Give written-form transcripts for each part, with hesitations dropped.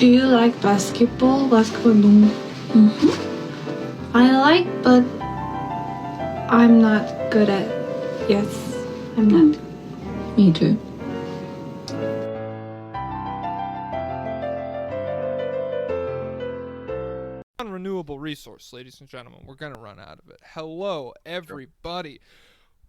Do you like basketball? Basketball 농구? I like, but I'm not good at. Yes, I'm not. Me too. Non-renewable resource, ladies and gentlemen. We're gonna run out of it. Hello, everybody.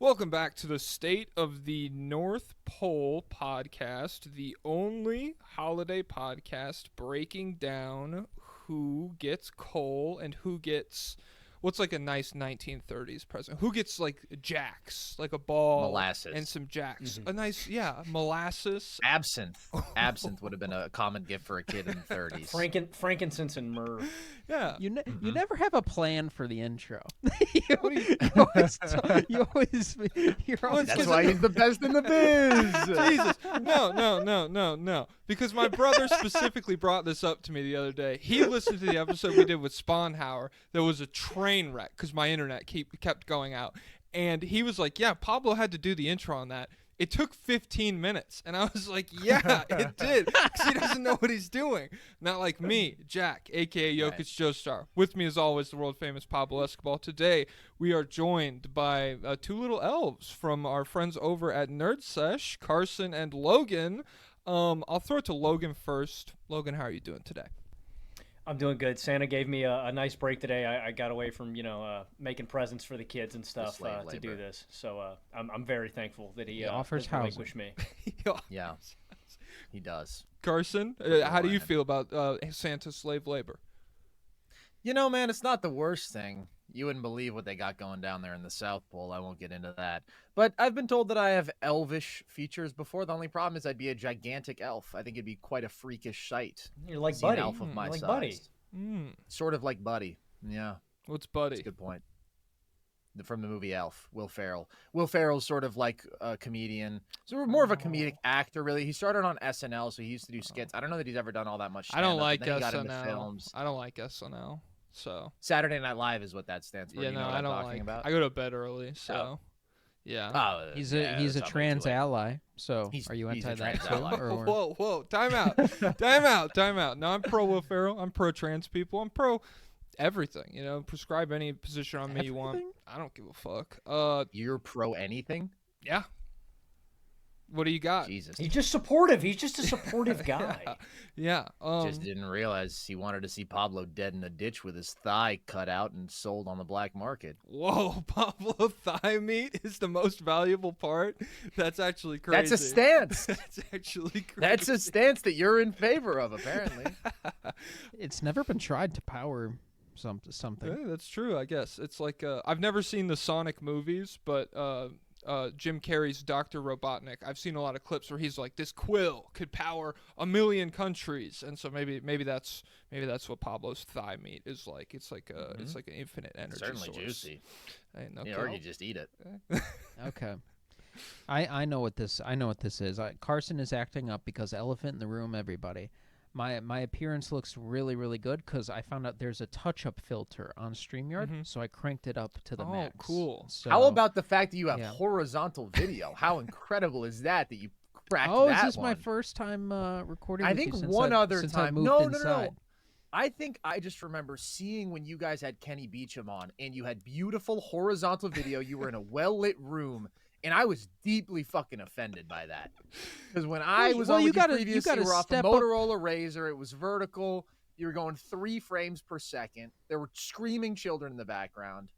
Welcome back to the State of the North Pole podcast, the only holiday podcast breaking down who gets coal and who gets what's like a nice 1930s present. Who gets like jacks, like a ball, molasses, and some jacks. A nice, molasses. Absinthe. Absinthe would have been a common gift for a kid in the 30s. Frankincense and myrrh. Yeah. You never have a plan for the intro. You're That's always why he's the best in the biz. Jesus. No. Because my brother specifically brought this up to me the other day. He listened to the episode we did with Spawnhauer. There was a train wreck because my internet kept going out. And he was like, yeah, Pablo had to do the intro on that. It took 15 minutes. And I was like, yeah, it did. Because he doesn't know what he's doing. Not like me, Jack, a.k.a. Jokic Joestar. With me, as always, the world-famous Pablo Escobar. Today, we are joined by two little elves from our friends over at Turdsesh, Carson and Logan. I'll throw it to Logan first. Logan, how are you doing today? I'm doing good. Santa gave me a nice break today. I got away from making presents for the kids and stuff to do this. So I'm very thankful that he offers relinquished me. Yeah, he does. Carson, how do you feel about Santa's slave labor? You know, man, it's not the worst thing. You wouldn't believe what they got going down there in the South Pole. I won't get into that. But I've been told that I have elvish features before. The only problem is I'd be a gigantic elf. I think it'd be quite a freakish sight. You're like see Buddy. An elf of my like size. Buddy. Sort of like Buddy. Yeah. What's Buddy? That's a good point. From the movie Elf, Will Ferrell. Will Ferrell's sort of like a comedian. So more of a comedic actor, really. He started on SNL, so he used to do skits. I don't know that he's ever done all that much stand-up. I don't like but then he got into SNL. films. I don't like SNL. So Saturday Night Live is what that stands for. yeah, you know no, what I I'm don't talking like. about? I go to bed early, so yeah. Oh, he's yeah, a that's trans not ally. So He's- are you he's a anti that trans too? ally. Or- Whoa, time out. No, I'm pro Will Ferrell. I'm pro trans people. I'm pro everything. Prescribe any position on me you want. I don't give a fuck. You're pro anything? Yeah. What do you got? Jesus. He's just supportive. He's just a supportive guy. Yeah. Just didn't realize he wanted to see Pablo dead in a ditch with his thigh cut out and sold on the black market. Whoa, Pablo thigh meat is the most valuable part? That's actually crazy. That's a stance. That's actually crazy. That's a stance that you're in favor of, apparently. It's never been tried to power something. Yeah, that's true, I guess. It's like I've never seen the Sonic movies, but Jim Carrey's Dr. Robotnik, I've seen a lot of clips where he's like, this quill could power 1 million countries, and so maybe that's what Pablo's thigh meat is like. It's like it's like an infinite energy Certainly source. juicy. No Yeah, or you just eat it. Okay. I know what this is. Carson is acting up because elephant in the room, everybody. My appearance looks really, really good because I found out there's a touch-up filter on StreamYard, so I cranked it up to the max. Oh, cool. So, How about the fact that you have yeah. horizontal video? How incredible is that you cracked Oh, that is this one? my first time recording I with think you since one other since time. I moved No. inside. I think I just remember seeing when you guys had Kenny Beecham on and you had beautiful horizontal video. You were in a well-lit room. And I was deeply fucking offended by that. Because when I was on with you previously, you were off a Motorola Razr. It was vertical. You were going 3 frames per second. There were screaming children in the background.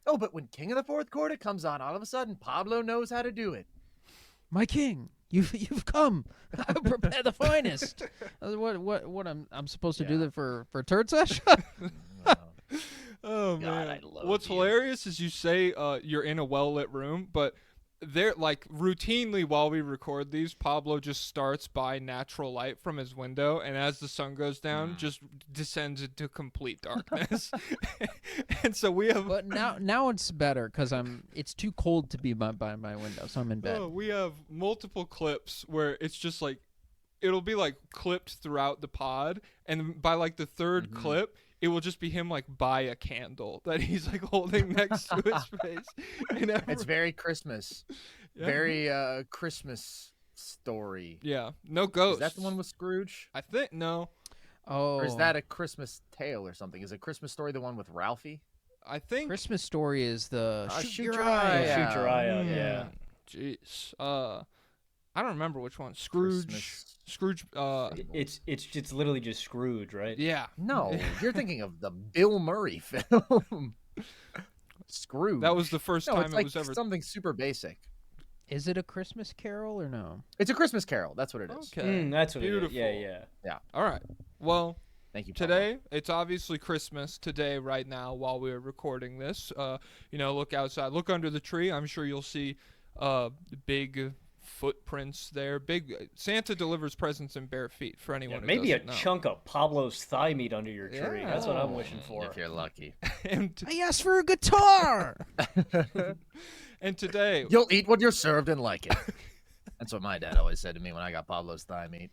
Oh, but when King of the Fourth Quarter comes on, all of a sudden, Pablo knows how to do it. My king, you've come. Prepare the finest. What I'm supposed to do that for Turdsesh? Oh, God, man. I love What's you. hilarious is you say you're in a well-lit room, but they're like routinely while we record these, Pablo just starts by natural light from his window, and as the sun goes down, just descends into complete darkness. And so we have. But now it's better because it's too cold to be by my window, so I'm in bed. We have multiple clips where it's just like it'll be like clipped throughout the pod, and by like the third clip, it will just be him like by a candle that he's like holding next to his face. It's very Christmas. Yeah. Very Christmas story. Yeah, no ghosts. Is that the one with Scrooge? I think no. Oh, Or is that a Christmas Tale or something? Is a Christmas Story the one with Ralphie? I think. Christmas Story is the Shoot your eye Shoot your eye out. Yeah. Jeez. I don't remember which one. Scrooge. Christmas. Scrooge. It's literally just Scrooge, right? Yeah. No, you're thinking of the Bill Murray film. Scrooge. That was the first No, time it's it like was ever. something super basic. Is it a Christmas Carol or no? It's a Christmas Carol. That's what it is. Okay. That's what Beautiful. it is. Yeah. All right. Well, Thank you. Pablo. today it's obviously Christmas today, right now, while we're recording this. Look outside, look under the tree. I'm sure you'll see big footprints there. Big Santa delivers presents in bare feet for anyone. Who Maybe a doesn't know. chunk of Pablo's thigh meat under your tree. Yeah. That's what I'm wishing for. If you're lucky. and, I asked for a guitar. and today, You'll eat what you're served and like it. That's what my dad always said to me when I got Pablo's thigh meat.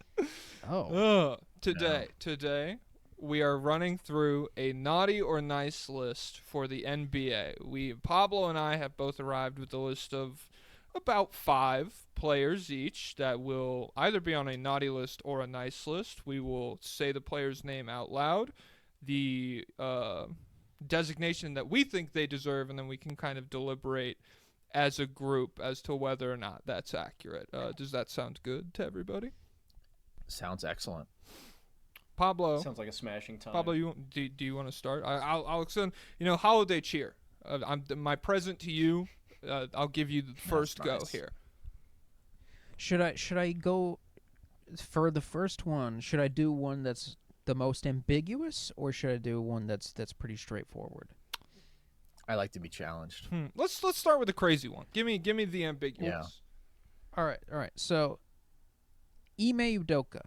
Oh, today we are running through a naughty or nice list for the NBA. Pablo and I have both arrived with a list of about 5 players each that will either be on a naughty list or a nice list. We will say the player's name out loud, the designation that we think they deserve, and then we can kind of deliberate as a group as to whether or not that's accurate. Does that sound good to everybody? Sounds excellent. Pablo. Sounds like a smashing time. Pablo, do you want to start? I'll extend. Holiday cheer. My present to you. I'll give you the first go nice. here. should I go for the first one? Should I do one that's the most ambiguous, or should I do one that's pretty straightforward? I like to be challenged. Let's start with the crazy one. Give me the ambiguous. All right. So, Ime Udoka.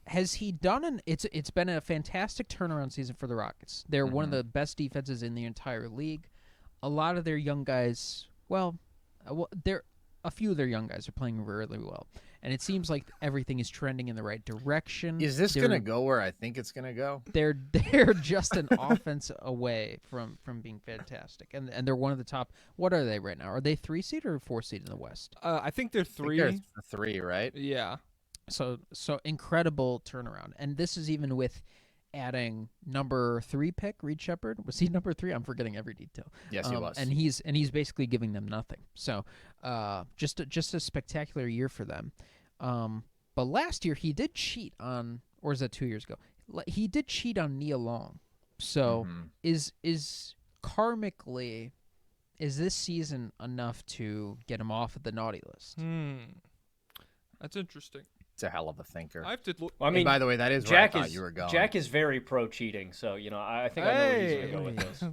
Has he done it's been a fantastic turnaround season for the Rockets. They're one of the best defenses in the entire league. A lot of their young guys, a few of their young guys are playing really well, and it seems like everything is trending in the right direction. Is this gonna go where I think it's gonna go? They're just an offense away from being fantastic, and they're one of the top. What are they right now? Are they 3 seed or 4 seed in the West? I think they're 3. They're 3, right? Yeah. So incredible turnaround, and this is even with adding number 3 pick Reed Shepherd. Was he number 3? I'm forgetting every detail. Yes, he was. And he's basically giving them nothing. So just a spectacular year for them. But last year he did cheat on, or is that 2 years ago? He did cheat on Nia Long. So is karmically, is this season enough to get him off of the naughty list? That's interesting. It's a hell of a thinker. I have to. Well, I mean, by the way, that is Jack where I thought you were going. Jack is very pro cheating, so I think I know where he's gonna go with this.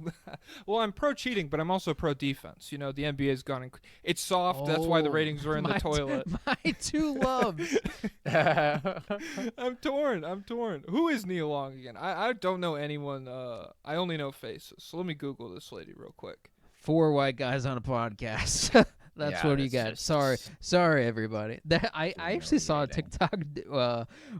Well, I'm pro cheating, but I'm also pro defense. The NBA's gone. It's soft. That's why the ratings are in the toilet. My 2 loves. I'm torn. Who is Nia Long again? I don't know anyone. I only know faces. So let me Google this lady real quick. 4 white guys on a podcast. That's what you got. Sorry, everybody. I actually saw a TikTok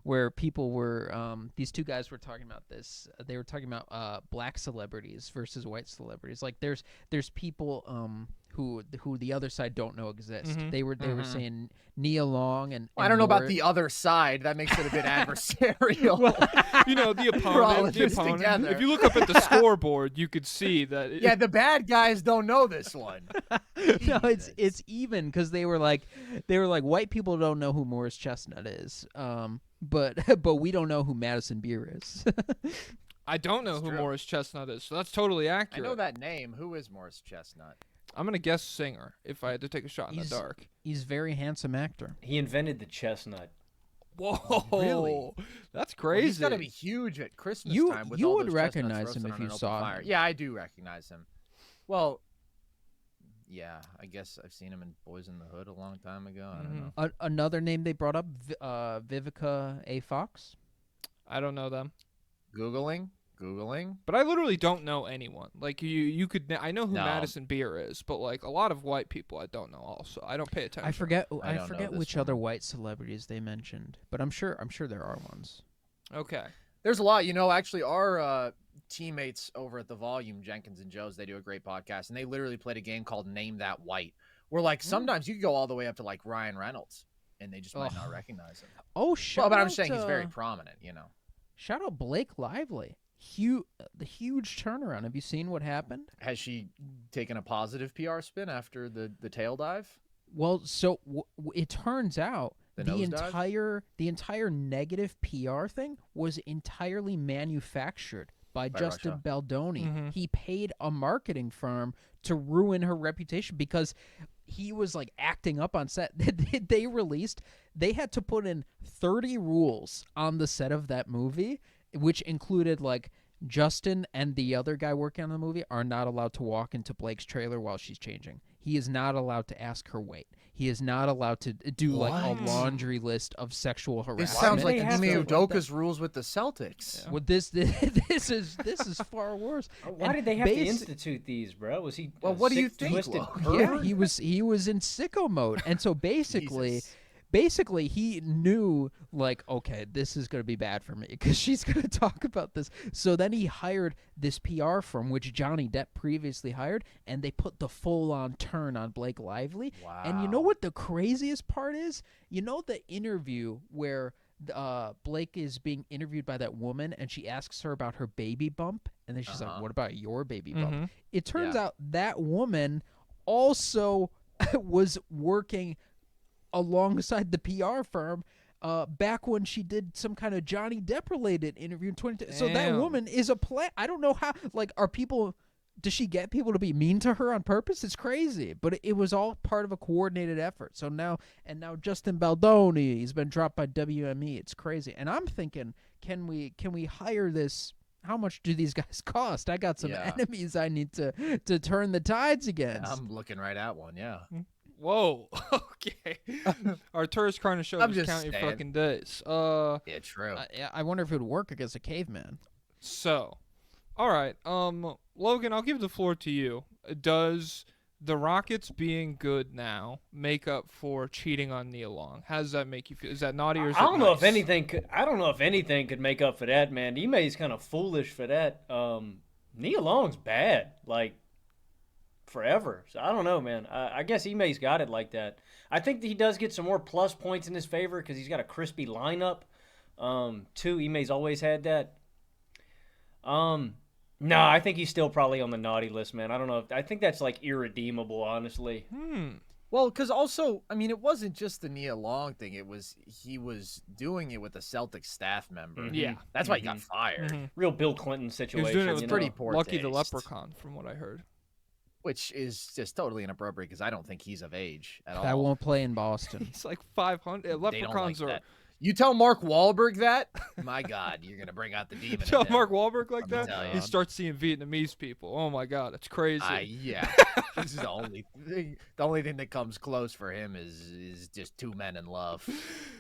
where people were these 2 guys were talking about this. They were talking about black celebrities versus white celebrities. Like there's people who the other side don't know exist. They were saying Nia Long and I don't know about the other side. That makes it a bit adversarial. The opponent. Together. If you look up at the scoreboard, you could see that. Yeah, the bad guys don't know this one. No, it's even because they were like white people don't know who Morris Chestnut is, but we don't know who Madison Beer is. I don't know who Morris Chestnut is, so that's totally accurate. I know that name. Who is Morris Chestnut? I'm gonna guess singer if I had to take a shot in the dark. He's a very handsome actor. He invented the chestnut. Whoa, really? That's crazy. Well, he's gotta be huge at Christmas time. With you all would those recognize chestnuts him if roasted you on an saw open him. fire. Yeah, I do recognize him. Well, yeah, I guess I've seen him in Boys in the Hood a long time ago. I don't know. Another name they brought up, Vivica A. Fox. I don't know them. Googling. But I literally don't know anyone. Like you could. I know who Madison Beer is, but like a lot of white people, I don't know. Also, I don't pay attention. I forget know which one. other white celebrities they mentioned, but I'm sure there are ones. Okay. There's a lot. Actually, our teammates over at the Volume, Jenkins and Joe's, they do a great podcast, and they literally played a game called Name That White, where like sometimes you could go all the way up to like Ryan Reynolds. and they just might not recognize him. Oh, Well, but I'm saying he's very prominent, you know. Shout out Blake Lively. The huge turnaround. Have you seen what happened? Has she taken a positive PR spin after the tail dive? Well, so it turns out the nosedive? entire negative PR thing was entirely manufactured by Justin Russia. Baldoni. Mm-hmm. He paid a marketing firm to ruin her reputation because he was like acting up on set. They had to put in 30 rules on the set of that movie, which included like Justin and the other guy working on the movie are not allowed to walk into Blake's trailer while she's changing. He is not allowed to ask her weight. He is not allowed to do like a laundry list of sexual harassment. This sounds like have Ime to- Udoka's rules with the Celtics. Well, this is far worse. Why did they have to institute these, bro? Was he? Well, a what do you sick, think, twisted Lo? pervert? Yeah, he was in sicko mode, and so basically Jesus. he knew like, okay, this is going to be bad for me because she's going to talk about this. So then he hired this PR firm, which Johnny Depp previously hired, and they put the full-on turn on Blake Lively. Wow. And you know what the craziest part is? You know the interview where Blake is being interviewed by that woman, and she asks her about her baby bump, and then she's like, what about your baby bump? Mm-hmm. It turns out that woman also was working alongside the PR firm back when she did some kind of Johnny Depp related interview in 2010. So that Damn. woman is a play. I don't know how, like, does she get people to be mean to her on purpose? It's crazy, but it was all part of a coordinated effort. So now Justin Baldoni, he's been dropped by WME. It's crazy. And I'm thinking, can we hire this? How much do these guys cost? I got some enemies I need to turn the tides against. I'm looking right at one, yeah. Whoa. Okay. Our tourist kind of show I'm just just count your saying. fucking days. Yeah, true. I wonder if it would work against a caveman. So, all right. Logan, I'll give the floor to you. Does the Rockets being good now make up for cheating on Nia Long? How does that make you feel? Is that naughty or is I don't it know if nice? anything. I don't know if anything could make up for that, man. Ime's kind of foolish for that. Nia Long's bad, like forever. So I don't know, man. I guess Ime's got it like that. I think that he does get some more plus points in his favor because he's got a crispy lineup. Too, Ime's always had that. No, I think he's still probably on the naughty list, man. I don't know. I think that's like irredeemable, honestly. Well, because also, I mean, it wasn't just the Nia Long thing. He was doing it with a Celtics staff member. Mhm. Yeah. That's why he got fired. Mhm. Real Bill Clinton He situation. was doing it you with know? pretty poor Lucky the taste. Leprechaun, from what I heard. Which is just totally inappropriate because I don't think he's of age at all. That won't play in Boston. He's like 500. They don't Leprechauns like are. that. You tell Mark Wahlberg that, my God, you're gonna bring out the demon. Tell in him. Mark Wahlberg like Let me that? tell He you. starts seeing Vietnamese people. Oh my God, it's crazy. Yeah. This is the only thing. The only thing that comes close for him is just two men in love.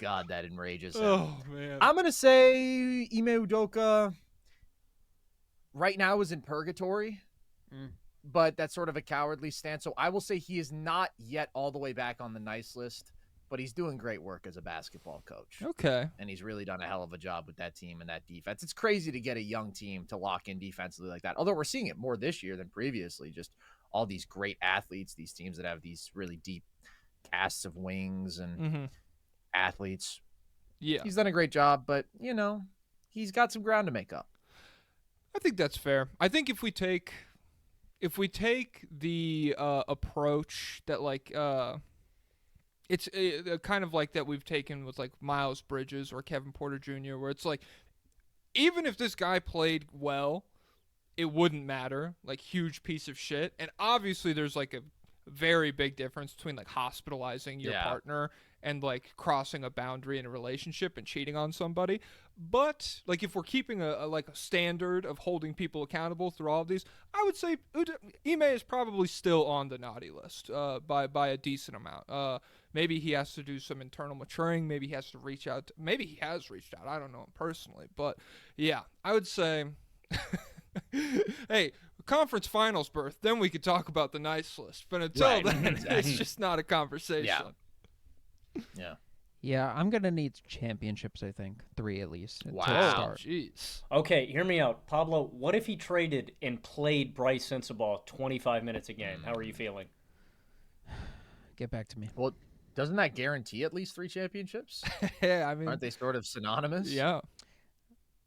God, that enrages him. Oh man. I'm gonna say Ime Udoka right now is in purgatory, but that's sort of a cowardly stance. So I will say he is not yet all the way back on the nice list, but he's doing great work as a basketball coach. Okay. And he's really done a hell of a job with that team and that defense. It's crazy to get a young team to lock in defensively like that. Although we're seeing it more this year than previously. Just all these great athletes, these teams that have these really deep casts of wings and athletes. Yeah. He's done a great job, but, you know, he's got some ground to make up. I think that's fair. I think if we take the approach that like it's kind of like that we've taken with like Miles Bridges or Kevin Porter Jr., where it's like even if this guy played well, it wouldn't matter. Like huge piece of shit. And obviously there's like a very big difference between like hospitalizing your partner and like crossing a boundary in a relationship and cheating on somebody. But like if we're keeping a standard of holding people accountable through all of these, I would say Ime is probably still on the naughty list by a decent amount. Maybe he has to do some internal maturing. Maybe he has to reach out. Maybe he has reached out. I don't know him personally, but yeah, I would say. Hey, conference finals berth, then we could talk about the nice list. But until then, it's just not a conversation. Yeah. Yeah, I'm gonna need championships. I think 3 at least. Wow. To start. Jeez. Okay, hear me out. Pablo, what if he traded and played Bryce Sensabaugh 25 minutes a game? How are you feeling? Get back to me. Well, Doesn't that guarantee at least 3 championships? Yeah, I mean, Aren't they sort of synonymous? yeah.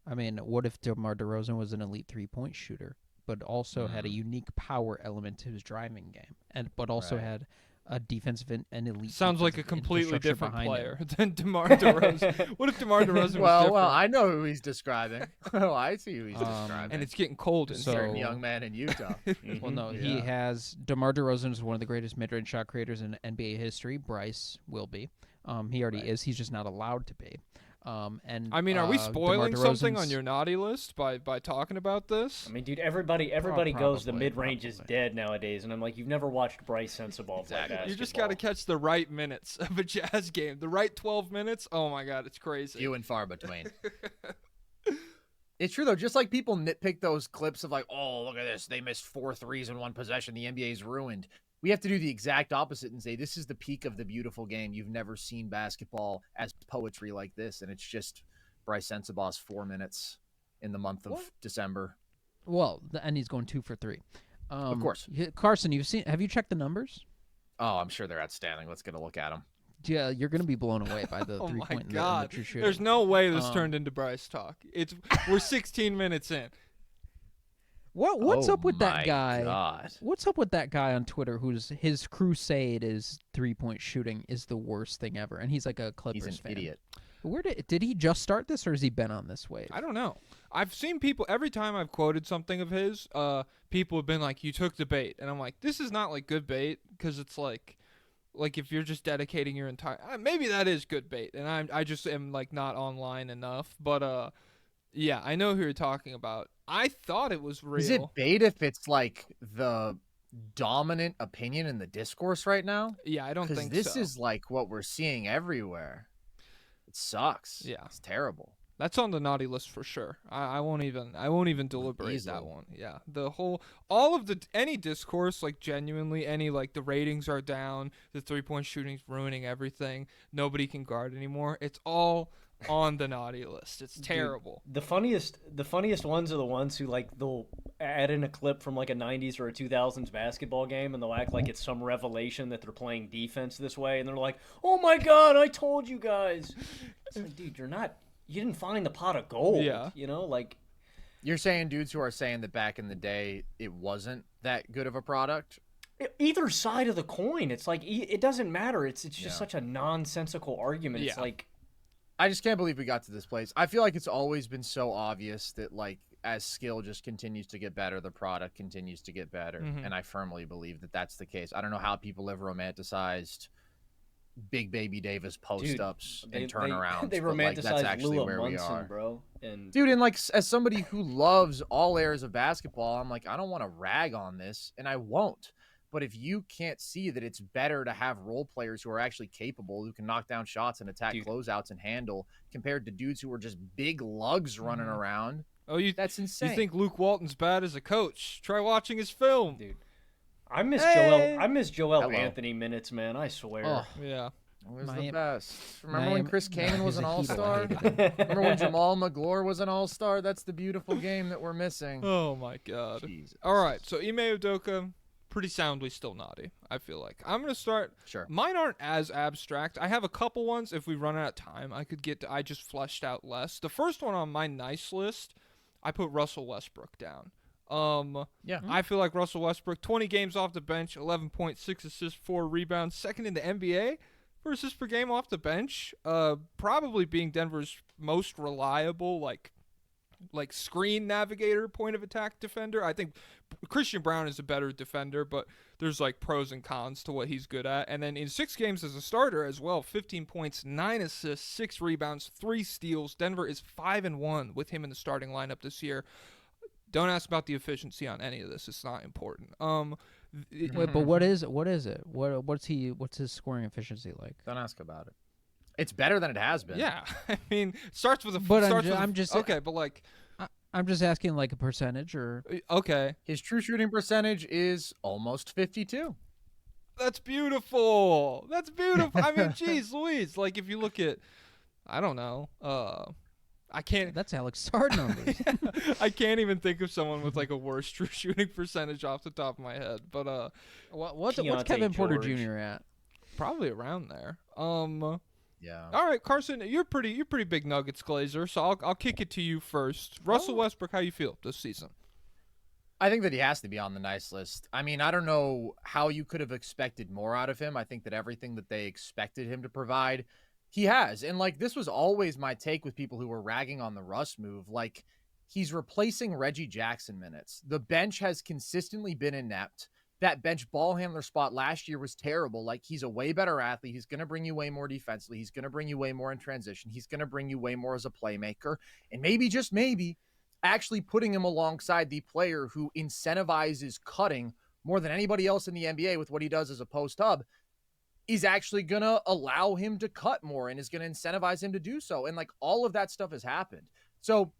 I mean, what if DeMar DeRozan was an elite 3-point shooter, but also had a unique power element to his driving game, but also Right. had a defensive and elite. Sounds like a defensive completely infrastructure different behind player him. than DeMar DeRozan. What if DeMar DeRozan was Well, different? I know who he's describing. Oh, I see who he's describing. And it's getting cold in So- here. certain young man in Utah. Well, no, Yeah. he has DeMar DeRozan is one of the greatest mid-range shot creators in NBA history. Bryce will be. He already is. He's just not allowed to be. And I mean, are we DeMar spoiling something on DeRozan's- your naughty list by talking about this? I mean, dude, everybody goes the probably, mid-range is probably. dead nowadays, and I'm like, you've never watched Bryce Sensabaugh play Exactly. basketball. You just got to catch the right minutes of a Jazz game. The right 12 minutes. Oh my God, it's crazy. Few and far between. It's true though. Just like people nitpick those clips of like, oh, look at this, they missed 4 threes in one possession, the NBA's ruined. We have to do the exact opposite and say this is the peak of the beautiful game. You've never seen basketball as poetry like this, and it's just Bryce Sensabaugh's 4 minutes in the month of December. Well, and he's going 2 for 3. Of course. Carson, have you checked the numbers? Oh, I'm sure they're outstanding. Let's get a look at them. Yeah, you're gonna be blown away by the Oh my 3-point and the God, true shooting. there's no way this Um, turned into Bryce talk. We're 16 minutes in. What's Oh up with that my guy? God. What's up with that guy on Twitter whose his crusade is 3-point shooting is the worst thing ever, and he's like a Clippers He's an fan. idiot. Where did he just start this, or has he been on this wave? I don't know. I've seen people every time I've quoted something of his. People have been like, "You took the bait," and I'm like, "This is not like good bait because it's like if you're just dedicating your entire maybe that is good bait, and I just am like not online enough." But yeah, I know who you're talking about. I thought it was real. Is it bait if it's like the dominant opinion in the discourse right now? Yeah, I don't Because think this so. is like what we're seeing everywhere. It sucks. Yeah. It's terrible. That's on the naughty list for sure. I won't even deliberate that Easily. one. Yeah. Any discourse, like genuinely any, like the ratings are down, the 3-point shooting's ruining everything, nobody can guard anymore. It's all on the naughty list. It's terrible. The funniest ones are the ones who like they'll add in a clip from like a 90s or a 2000s basketball game, and they'll act like it's some revelation that they're playing defense this way, and they're like, "Oh my God, I told you guys." It's like, dude, you didn't find the pot of gold. Yeah. You know, like You're saying dudes who are saying that back in the day it wasn't that good of a product? either side of the coin. It's like it doesn't matter. It's just Yeah. such a nonsensical argument. It's Yeah. like I just can't believe we got to this place. I feel like it's always been so obvious that like as skill just continues to get better, the product continues to get better. Mhm. And I firmly believe that that's the case. I don't know how people have romanticized Big Baby Davis post-ups and turnarounds. They but, like, that's romanticize actually Lula where we Munson, are. bro. And Dude, and like as somebody who loves all eras of basketball, I'm like, I don't want to rag on this, and I won't. But if you can't see that it's better to have role players who are actually capable, who can knock down shots and attack Dude. closeouts and handle, compared to dudes who are just big lugs running Mhm. around, Oh, you that's insane. you think Luke Walton's bad as a coach? Try watching his film. dude, I miss Hey. Joel Hello. Anthony minutes, man. I swear. Oh, Yeah. It was Miami- the best. Remember when Chris Kaman was he's an a Heat, I all-star? hated him. Remember when Jamal McGlure was an all-star? That's the beautiful game that we're missing. Oh my God. Jesus. All right. So Ime Udoka, pretty soundly still naughty. I feel like I'm gonna start. Sure. Mine aren't as abstract. I have a couple ones. If we run out of time, I could get to. I just fleshed out less. The first one on my nice list, I put Russell Westbrook down. Yeah. I feel like Russell Westbrook, 20 games off the bench, 11.6 assists, 4 rebounds, second in the NBA for assists per game off the bench. Probably being Denver's most reliable, like screen navigator, point of attack defender. I think Christian Brown is a better defender, but there's like pros and cons to what he's good at. And then in 6 games as a starter as well, 15 points, 9 assists, 6 rebounds, 3 steals. Denver is 5-1 with him in the starting lineup this year. Don't ask about the efficiency on any of this. It's not important. Wait, but what is it? What's his scoring efficiency like? Don't ask about it. It's better than it has been. Yeah, I mean, starts with a. But starts with I'm just okay, but like I'm just asking like a percentage or okay, His true shooting percentage is almost 52. that's beautiful. That's beautiful. I mean, geez, Louise. Like if you look at, I don't know, I can't. that's Alex Sard numbers. I can't even think of someone with like a worse true shooting percentage off the top of my head. But What's Keontae Kevin Porter George. Jr. at? Probably around there. Yeah. All right, Carson, you're pretty big Nuggets glazer, so I'll kick it to you first. Russell Westbrook, how you feel this season? I think that he has to be on the nice list. I mean, I don't know how you could have expected more out of him. I think that everything that they expected him to provide, he has. And like, this was always my take with people who were ragging on the Russ move. Like, he's replacing Reggie Jackson minutes. The bench has consistently been inept. That bench ball handler spot last year was terrible. Like, he's a way better athlete. He's going to bring you way more defensively. He's going to bring you way more in transition. He's going to bring you way more as a playmaker. And maybe, just maybe, actually putting him alongside the player who incentivizes cutting more than anybody else in the NBA with what he does as a post hub is actually going to allow him to cut more and is going to incentivize him to do so. And like, all of that stuff has happened. So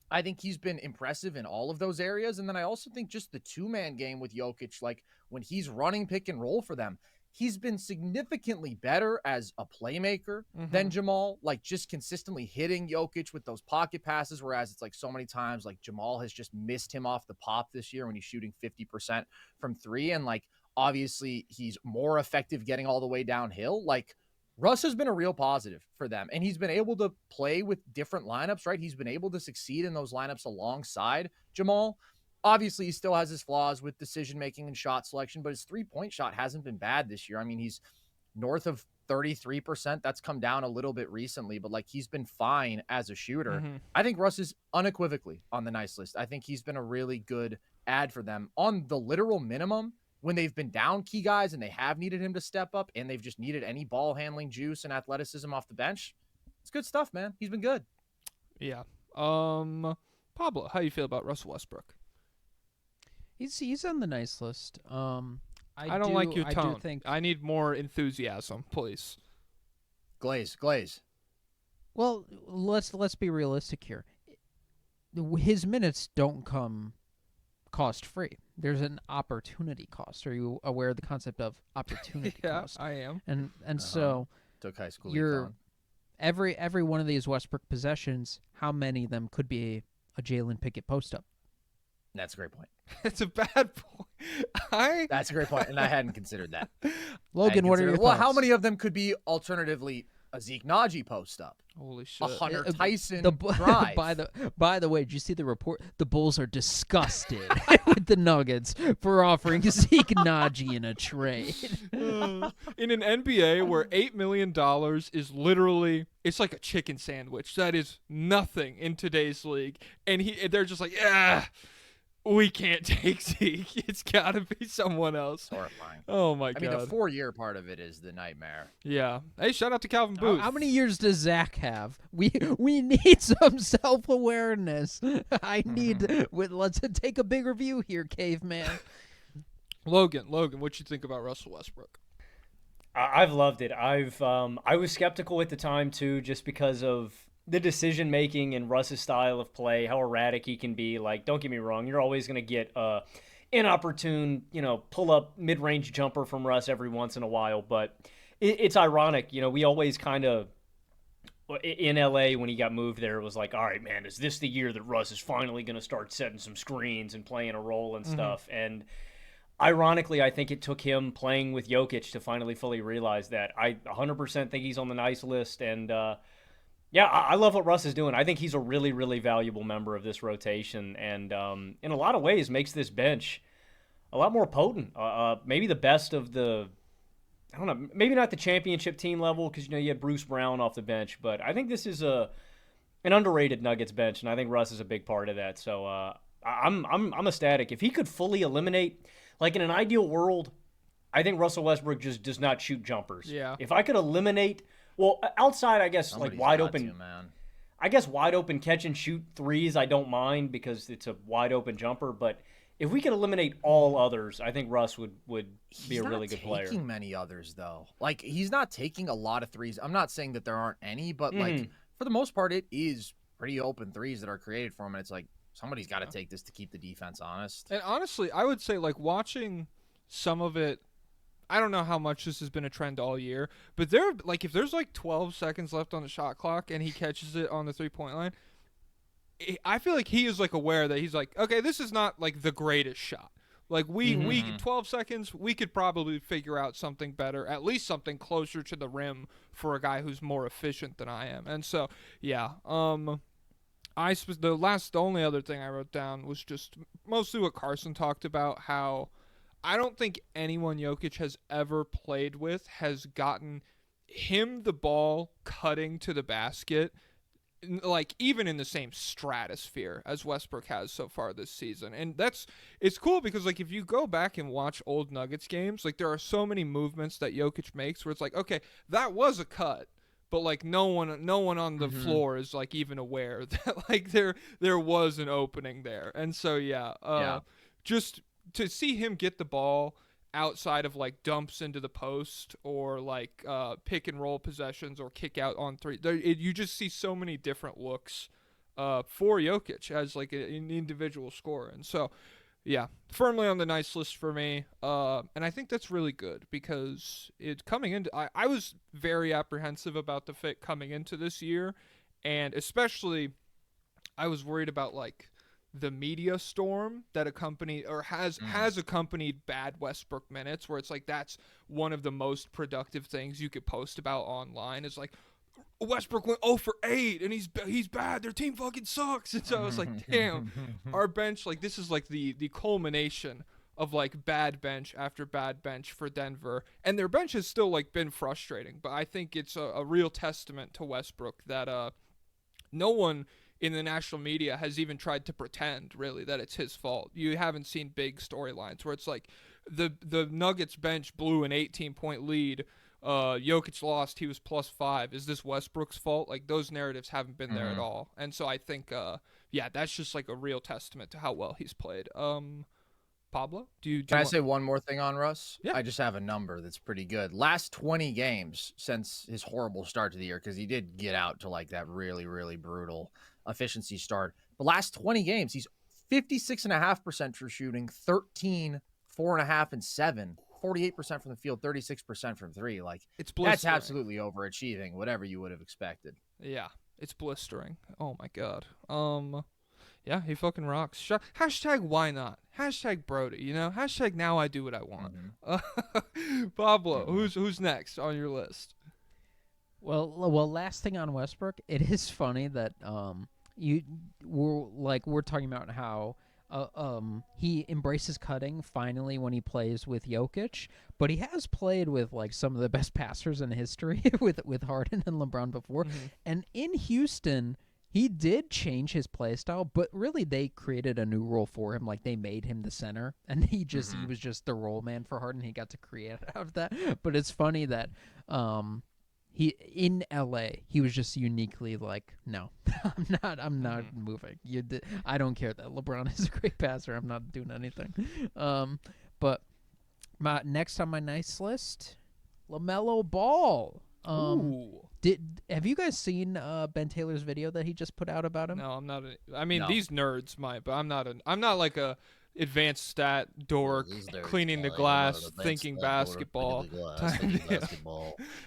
I think he's been impressive in all of those areas. And then I also think just the two-man game with Jokic, like when he's running pick and roll for them, he's been significantly better as a playmaker than Jamal, like just consistently hitting Jokic with those pocket passes, whereas it's like so many times like Jamal has just missed him off the pop this year when he's shooting 50% from three. And like, obviously he's more effective getting all the way downhill. Like, Russ has been a real positive for them, and he's been able to play with different lineups, right? He's been able to succeed in those lineups alongside Jamal. Obviously, he still has his flaws with decision-making and shot selection, but his three-point shot hasn't been bad this year. I mean, he's north of 33%. That's come down a little bit recently, but like, he's been fine as a shooter. I think Russ is unequivocally on the nice list. I think he's been a really good add for them on the literal minimum. When they've been down key guys and they have needed him to step up and they've just needed any ball handling juice and athleticism off the bench, it's good stuff, man. He's been good. Yeah. Pablo, how you feel about Russell Westbrook? He's on the nice list. I don't like your tone. I need more enthusiasm, please. Glaze. Well, let's be realistic here. His minutes don't come cost free. There's an opportunity cost. Are you aware of the concept of opportunity cost? I am. And so took high school. You're every one of these Westbrook possessions, how many of them could be a Jalen Pickett post up? That's a great point. It's a bad point. That's a great point, and I hadn't considered that. Logan, what are your thoughts? Well, how many of them could be alternatively a Zeke Naji post up? Holy shit. A Hunter Tyson drive. drive. By the way, did you see the report? The Bulls are disgusted with the Nuggets for offering Zeke Naji in a trade. In an NBA where $8 million is literally, it's like a chicken sandwich. That is nothing in today's league. And they're just like, we can't take Zeke. It's got to be someone else. Horrifying. Oh, my God. I mean, the 4-year part of it is the nightmare. Yeah. Hey, shout out to Calvin Booth. How many years does Zach have? We need some self-awareness. Let's take a bigger view here, caveman. Logan, what you think about Russell Westbrook? I've loved it. I was skeptical at the time, too, just because of the decision making and Russ's style of play, how erratic he can be. Like, don't get me wrong, you're always going to get inopportune, pull up mid-range jumper from Russ every once in a while. But it's ironic, we always kind of in LA when he got moved there, it was like, all right, man, is this the year that Russ is finally going to start setting some screens and playing a role and stuff? And ironically, I think it took him playing with Jokic to finally fully realize that. I 100% think he's on the nice list, and yeah, I love what Russ is doing. I think he's a really, really valuable member of this rotation, and in a lot of ways makes this bench a lot more potent. Maybe the best of the, I don't know, maybe not the championship team level because you had Bruce Brown off the bench, but I think this is an underrated Nuggets bench, and I think Russ is a big part of that. So I'm ecstatic. If he could fully eliminate, like in an ideal world, I think Russell Westbrook just does not shoot jumpers. Yeah. If I could eliminate. Well, outside, I guess, Somebody's like wide got open. to, man. I guess wide open catch and shoot threes, I don't mind because it's a wide open jumper. But if we could eliminate all others, I think Russ would be a really good player. He's not taking many others, though. Like, he's not taking a lot of threes. I'm not saying that there aren't any, but like for the most part, it is pretty open threes that are created for him. And it's like somebody's got to take this to keep the defense honest. And honestly, I would say like watching some of it. I don't know how much this has been a trend all year, but if there's like 12 seconds left on the shot clock and he catches it on the 3-point line, I feel like he is like aware that he's like, okay, this is not like the greatest shot. Like we 12 seconds, we could probably figure out something better, at least something closer to the rim for a guy who's more efficient than I am. And so, yeah, the only other thing I wrote down was just mostly what Carson talked about, how I don't think anyone Jokic has ever played with has gotten him the ball cutting to the basket, like even in the same stratosphere as Westbrook has so far this season. And it's cool because like if you go back and watch old Nuggets games, like there are so many movements that Jokic makes where it's like, okay, that was a cut, but like no one on the floor is like even aware that like there was an opening there. And so just to see him get the ball outside of like dumps into the post or like pick and roll possessions or kick out on three, you just see so many different looks for Jokic as like an individual scorer. And so yeah, firmly on the nice list for me. And I think that's really good because it's coming into, I was very apprehensive about the fit coming into this year, and especially I was worried about like the media storm that has accompanied bad Westbrook minutes, where it's like that's one of the most productive things you could post about online is like Westbrook went 0 for 8 and he's bad, their team fucking sucks. And so I was like, damn, our bench, like this is like the culmination of like bad bench after bad bench for Denver, and their bench has still like been frustrating, but I think it's a real testament to Westbrook that no one in the national media has even tried to pretend really that it's his fault. You haven't seen big storylines where it's like the Nuggets bench blew an 18-point lead, Jokic lost, he was +5. Is this Westbrook's fault? Like those narratives haven't been there at all. And so I think that's just like a real testament to how well he's played. Pablo, Can I say one more thing on Russ? Yeah. I just have a number that's pretty good. Last 20 games since his horrible start to the year, because he did get out to like that really, really brutal efficiency start. The last 20 games, he's 56.5% true shooting, 13, 4.5, and 7. 48% from the field, 36% from three. Like it's blistering. That's absolutely overachieving whatever you would have expected. Yeah, it's blistering. Oh my god. Yeah, he fucking rocks. Hashtag why not? Hashtag Brody, you know? Hashtag now I do what I want. Pablo, who's next on your list? Well, last thing on Westbrook, it is funny that we're talking about how he embraces cutting finally when he plays with Jokic, but he has played with like some of the best passers in history with Harden and LeBron before. And in Houston, he did change his play style, but really they created a new role for him. Like they made him the center, and he was just the role man for Harden. He got to create out of that. But it's funny that he in LA he was just uniquely like, no, I'm not moving. I don't care that LeBron is a great passer. I'm not doing anything. But next on my nice list, LaMelo Ball. Have you guys seen Ben Taylor's video that he just put out about him? No, I'm not. These nerds might, but I'm not like a advanced stat dork cleaning the glass, thinking basketball.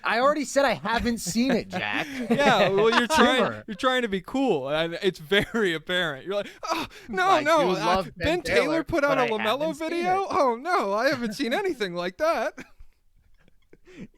I already said I haven't seen it, Jack. Yeah, well, you're trying to be cool, and it's very apparent. You're like, oh no, Ben Taylor put out a LaMelo video. Oh no, I haven't seen anything like that.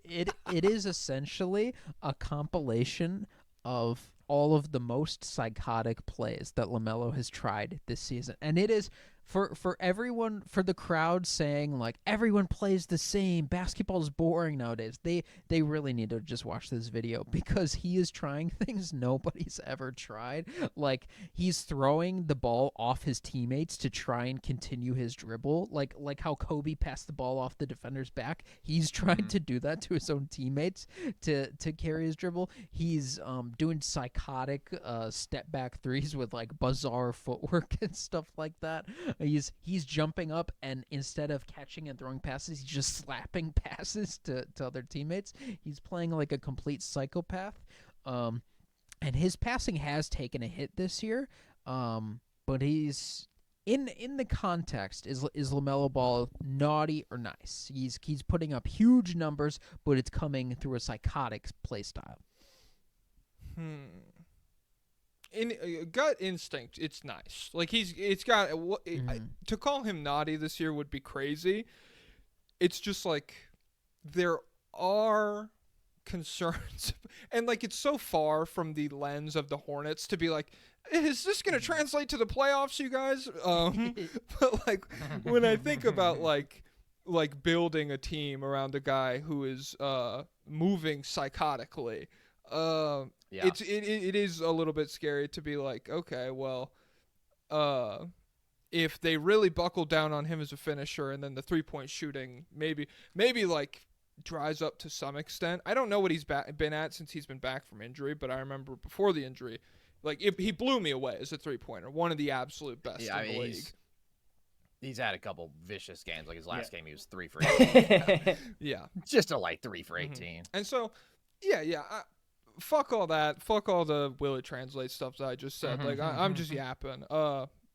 It is essentially a compilation of all of the most psychotic plays that LaMelo has tried this season. And it is for everyone, for the crowd saying like everyone plays the same, basketball is boring nowadays. They really need to just watch this video because he is trying things nobody's ever tried. Like he's throwing the ball off his teammates to try and continue his dribble, like how Kobe passed the ball off the defender's back. He's trying to do that to his own teammates to carry his dribble. He's doing psychotic step back threes with like bizarre footwork and stuff like that. He's jumping up, and instead of catching and throwing passes, he's just slapping passes to other teammates. He's playing like a complete psychopath. And his passing has taken a hit this year. But he's in the context, is LaMelo Ball naughty or nice? He's putting up huge numbers, but it's coming through a psychotic play style. in gut instinct, it's nice. Like it's got to call him naughty this year would be crazy. It's just like there are concerns, and like it's so far from the lens of the Hornets to be like, is this going to translate to the playoffs, you guys? But like when I think about like building a team around a guy who is moving psychotically. It is a little bit scary to be like, okay, well, if they really buckle down on him as a finisher, and then the 3-point shooting maybe like dries up to some extent. I don't know what he's been at since he's been back from injury, but I remember before the injury, like he blew me away as a 3-pointer, one of the absolute best in the league. He's had a couple vicious games. Like his last game, he was 3 for 18. Yeah, just a like 3 for 18. And so, yeah. Fuck all that. Fuck all the will it translate stuff that I just said. Like I'm just yapping.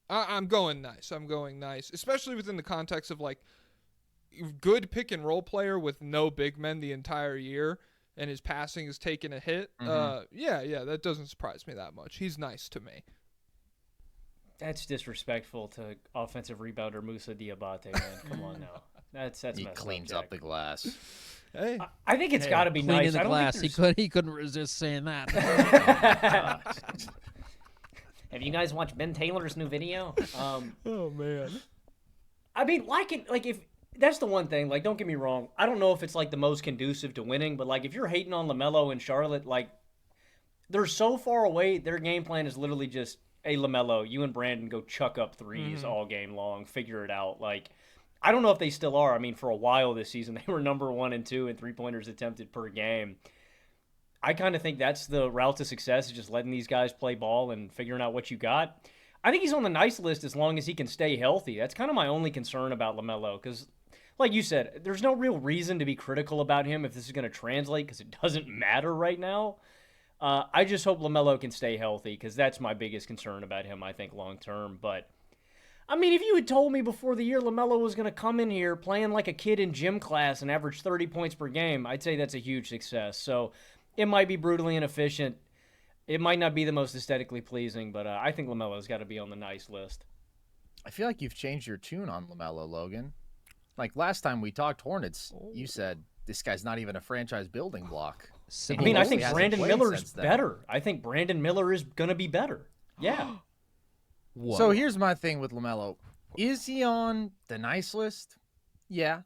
I'm going nice. I'm going nice, especially within the context of like good pick and roll player with no big men the entire year, and his passing is taking a hit. Yeah, that doesn't surprise me that much. He's nice to me. That's disrespectful to offensive rebounder Musa Diabate, man. Come on now. That's he cleans up the glass. Hey. I think it's got to be nice. The glass. He couldn't resist saying that. Have you guys watched Ben Taylor's new video? Oh man. I mean, if that's the one thing. Like, don't get me wrong. I don't know if it's like the most conducive to winning, but like if you're hating on LaMelo and Charlotte, like they're so far away. Their game plan is literally just, hey, LaMelo, you and Brandon go chuck up threes all game long. Figure it out. Like, I don't know if they still are. I mean, for a while this season, they were number 1 and 2 in 3-pointers attempted per game. I kind of think that's the route to success, is just letting these guys play ball and figuring out what you got. I think he's on the nice list as long as he can stay healthy. That's kind of my only concern about LaMelo, because like you said, there's no real reason to be critical about him if this is going to translate, because it doesn't matter right now. I just hope LaMelo can stay healthy, because that's my biggest concern about him, I think, long term. But I mean, if you had told me before the year LaMelo was going to come in here playing like a kid in gym class and average 30 points per game, I'd say that's a huge success. So it might be brutally inefficient. It might not be the most aesthetically pleasing, but I think LaMelo's got to be on the nice list. I feel like you've changed your tune on LaMelo, Logan. Like last time we talked Hornets, you said this guy's not even a franchise building block. I mean, I think Brandon Miller's better. I think Brandon Miller is going to be better. Yeah. Whoa. So here's my thing with LaMelo. Is he on the nice list? Yeah.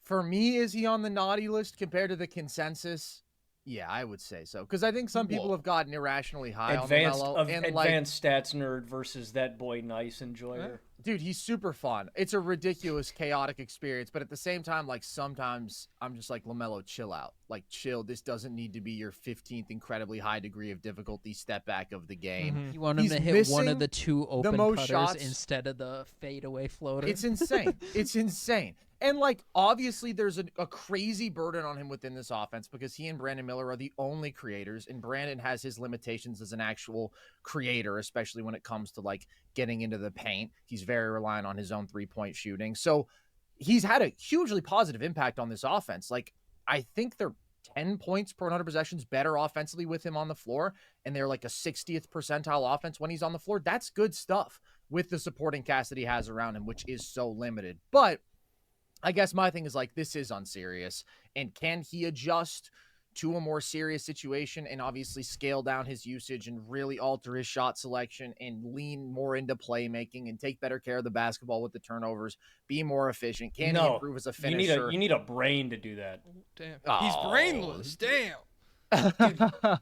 For me, is he on the naughty list compared to the consensus? Yeah, I would say so. Because I think some people have gotten irrationally high on LaMelo. Advanced stats nerd versus that boy nice enjoyer. Dude, he's super fun. It's a ridiculous, chaotic experience. But at the same time, like sometimes I'm just like, LaMelo, chill out. Like, chill. This doesn't need to be your 15th incredibly high degree of difficulty step back of the game. You want him to hit one of the 2 open cutters shots instead of the fadeaway floater. It's insane. It's insane. And, like, obviously there's a crazy burden on him within this offense because he and Brandon Miller are the only creators, and Brandon has his limitations as an actual creator, especially when it comes to, like, getting into the paint. He's very reliant on his own 3-point shooting. So he's had a hugely positive impact on this offense. Like, I think they're 10 points per 100 possessions better offensively with him on the floor, and they're like a 60th percentile offense when he's on the floor. That's good stuff with the supporting cast that he has around him, which is so limited. But I guess my thing is like, this is unserious, and can he adjust to a more serious situation and obviously scale down his usage and really alter his shot selection and lean more into playmaking and take better care of the basketball with the turnovers, be more efficient? Can he improve as a finisher? You need a brain to do that. Damn. He's brainless. Damn.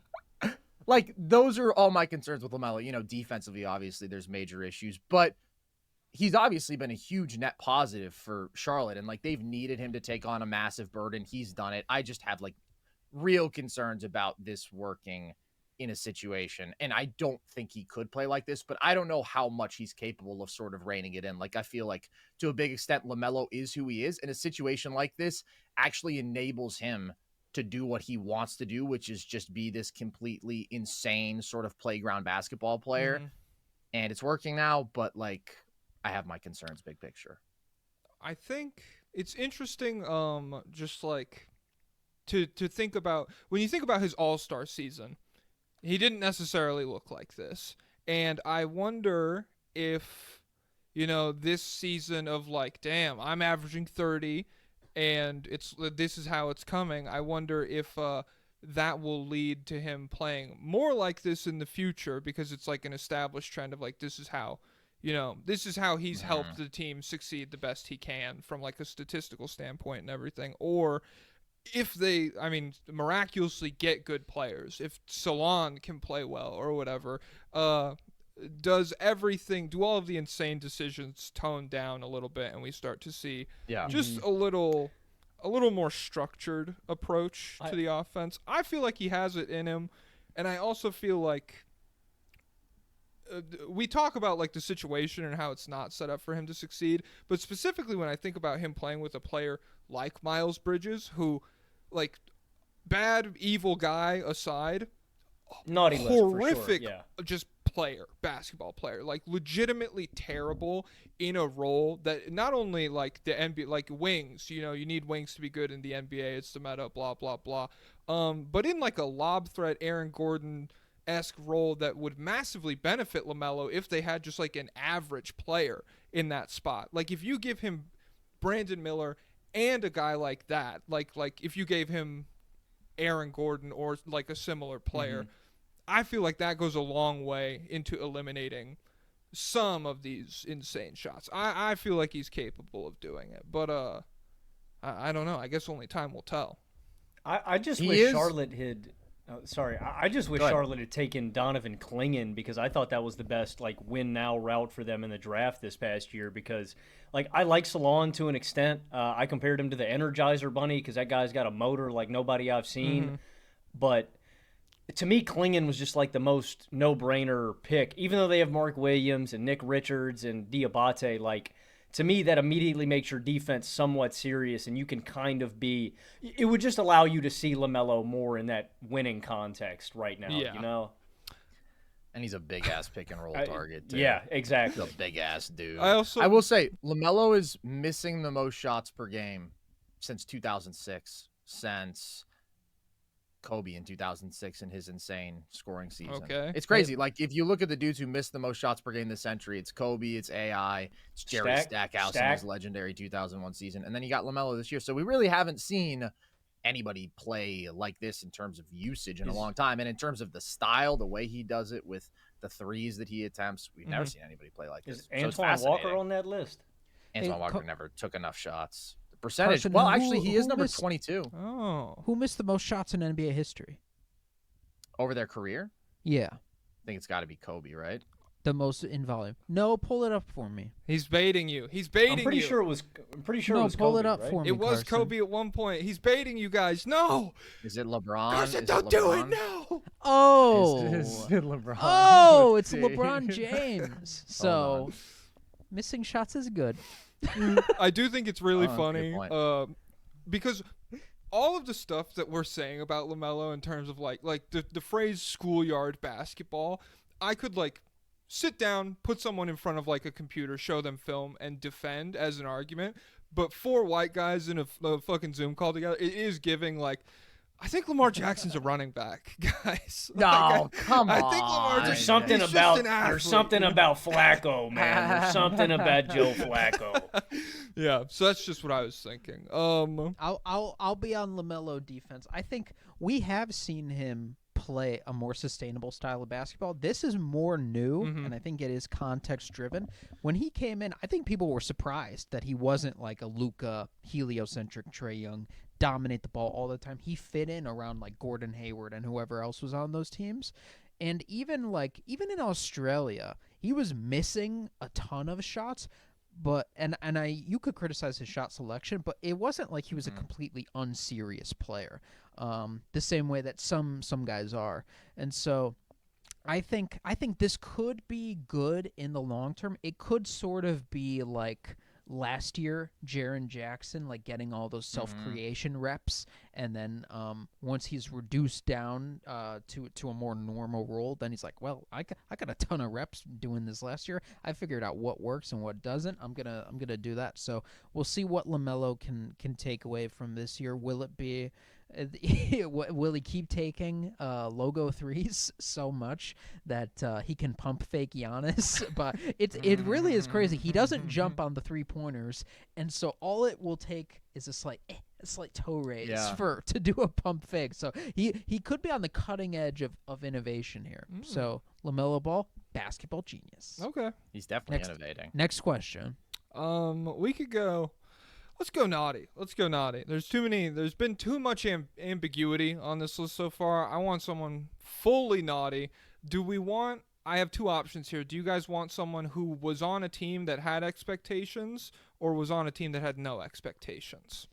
Like, those are all my concerns with LaMelo. You know, defensively, obviously, there's major issues, but he's obviously been a huge net positive for Charlotte, and like they've needed him to take on a massive burden. He's done it. I just have like real concerns about this working in a situation, and I don't think he could play like this, but I don't know how much he's capable of sort of reining it in. Like, I feel like to a big extent LaMelo is who he is, and a situation like this actually enables him to do what he wants to do, which is just be this completely insane sort of playground basketball player. And it's working now, but like, I have my concerns big picture. I think it's interesting just like to think about when you think about his all-star season. He didn't necessarily look like this. And I wonder if, this season of like, damn, I'm averaging 30 and this is how it's coming. I wonder if that will lead to him playing more like this in the future, because it's like an established trend of like, this is how he's helped the team succeed the best he can from like a statistical standpoint and everything. Or if they, miraculously get good players, if Salon can play well or whatever, do all of the insane decisions tone down a little bit, and we start to see just a little more structured approach to the offense. I feel like he has it in him, and I also feel like we talk about like the situation and how it's not set up for him to succeed, but specifically when I think about him playing with a player like Miles Bridges, who, like, bad evil guy aside, naughty horrific, list for sure. just basketball player, like legitimately terrible in a role that not only like the NBA, like wings, you need wings to be good in the NBA, it's the meta, blah blah blah, but in like a lob threat Aaron Gordon-esque role that would massively benefit LaMelo if they had just like an average player in that spot. Like if you give him Brandon Miller and a guy like that, like if you gave him Aaron Gordon or like a similar player, I feel like that goes a long way into eliminating some of these insane shots. I feel like he's capable of doing it, but I don't know. I guess only time will tell. I just wish Charlotte had. I just wish Charlotte had taken Donovan Clingan, because I thought that was the best like win now route for them in the draft this past year. Because like I like Salon to an extent. I compared him to the Energizer Bunny because that guy's got a motor like nobody I've seen. But to me, Clingan was just like the most no-brainer pick. Even though they have Mark Williams and Nick Richards and Diabate, like to me that immediately makes your defense somewhat serious, and you can kind of be. It would just allow you to see LaMelo more in that winning context right now. And he's a big-ass pick-and-roll target, too. Yeah, exactly. He's a big-ass dude. I will say, LaMelo is missing the most shots per game since 2006, since Kobe in 2006 in his insane scoring season. Okay. It's crazy. Like, if you look at the dudes who missed the most shots per game this century, it's Kobe, it's AI, it's Jerry Stackhouse in his legendary 2001 season, and then you got LaMelo this year. So we really haven't seen anybody play like this in terms of usage in a long time. And in terms of the style, the way he does it with the threes that he attempts, we've never seen anybody play like this. Is Antoine Walker on that list? Antoine Walker never took enough shots. The percentage. Carson, actually, he is number 22. Oh. Who missed the most shots in NBA history? Over their career? Yeah. I think it's got to be Kobe, right? The most in volume. No, pull it up for me. He's baiting you. I'm pretty sure it was Kobe, pull it up right? for me. It was Carson. Kobe at one point. He's baiting you guys. No. Is it LeBron? Carson, don't do it. No. Oh. Is it LeBron? Oh, it's LeBron James. So, missing shots is good. I do think it's really good funny point. because all of the stuff that we're saying about LaMelo in terms of like the phrase schoolyard basketball, I could like sit down, put someone in front of like a computer, show them film, and defend as an argument. But 4 white guys in a fucking Zoom call together, it is giving like, I think Lamar Jackson's a running back, guys. No, come on. I think Lamar There's Jackson. something about Flacco, man. There's something about Joe Flacco. Yeah, so that's just what I was thinking. I'll be on LaMelo defense. I think we have seen him play a more sustainable style of basketball. This is more new, and I think it is context driven. When he came in, I think people were surprised that he wasn't like a Luka heliocentric Trae Young, dominate the ball all the time. He fit in around like Gordon Hayward and whoever else was on those teams. And even in Australia, he was missing a ton of shots. But you could criticize his shot selection, but it wasn't like he was a completely unserious player, the same way that some guys are. And so I think this could be good in the long term. It could sort of be like last year, Jaren Jackson, like getting all those self-creation reps, and then once he's reduced down to a more normal role, then he's like, well, I got a ton of reps doing this last year. I figured out what works and what doesn't. I'm gonna do that. So we'll see what LaMelo can take away from this year. Will it be Will he keep taking logo threes so much that he can pump fake Giannis? But it really is crazy. He doesn't jump on the 3-pointers, and so all it will take is a slight toe raise to do a pump fake. So he could be on the cutting edge of innovation here. So LaMelo Ball, basketball genius. Okay. He's definitely innovating. Next question. We could go. Let's go naughty. There's been too much ambiguity on this list so far. I want someone fully naughty. I have two options here. Do you guys want someone who was on a team that had expectations or was on a team that had no expectations?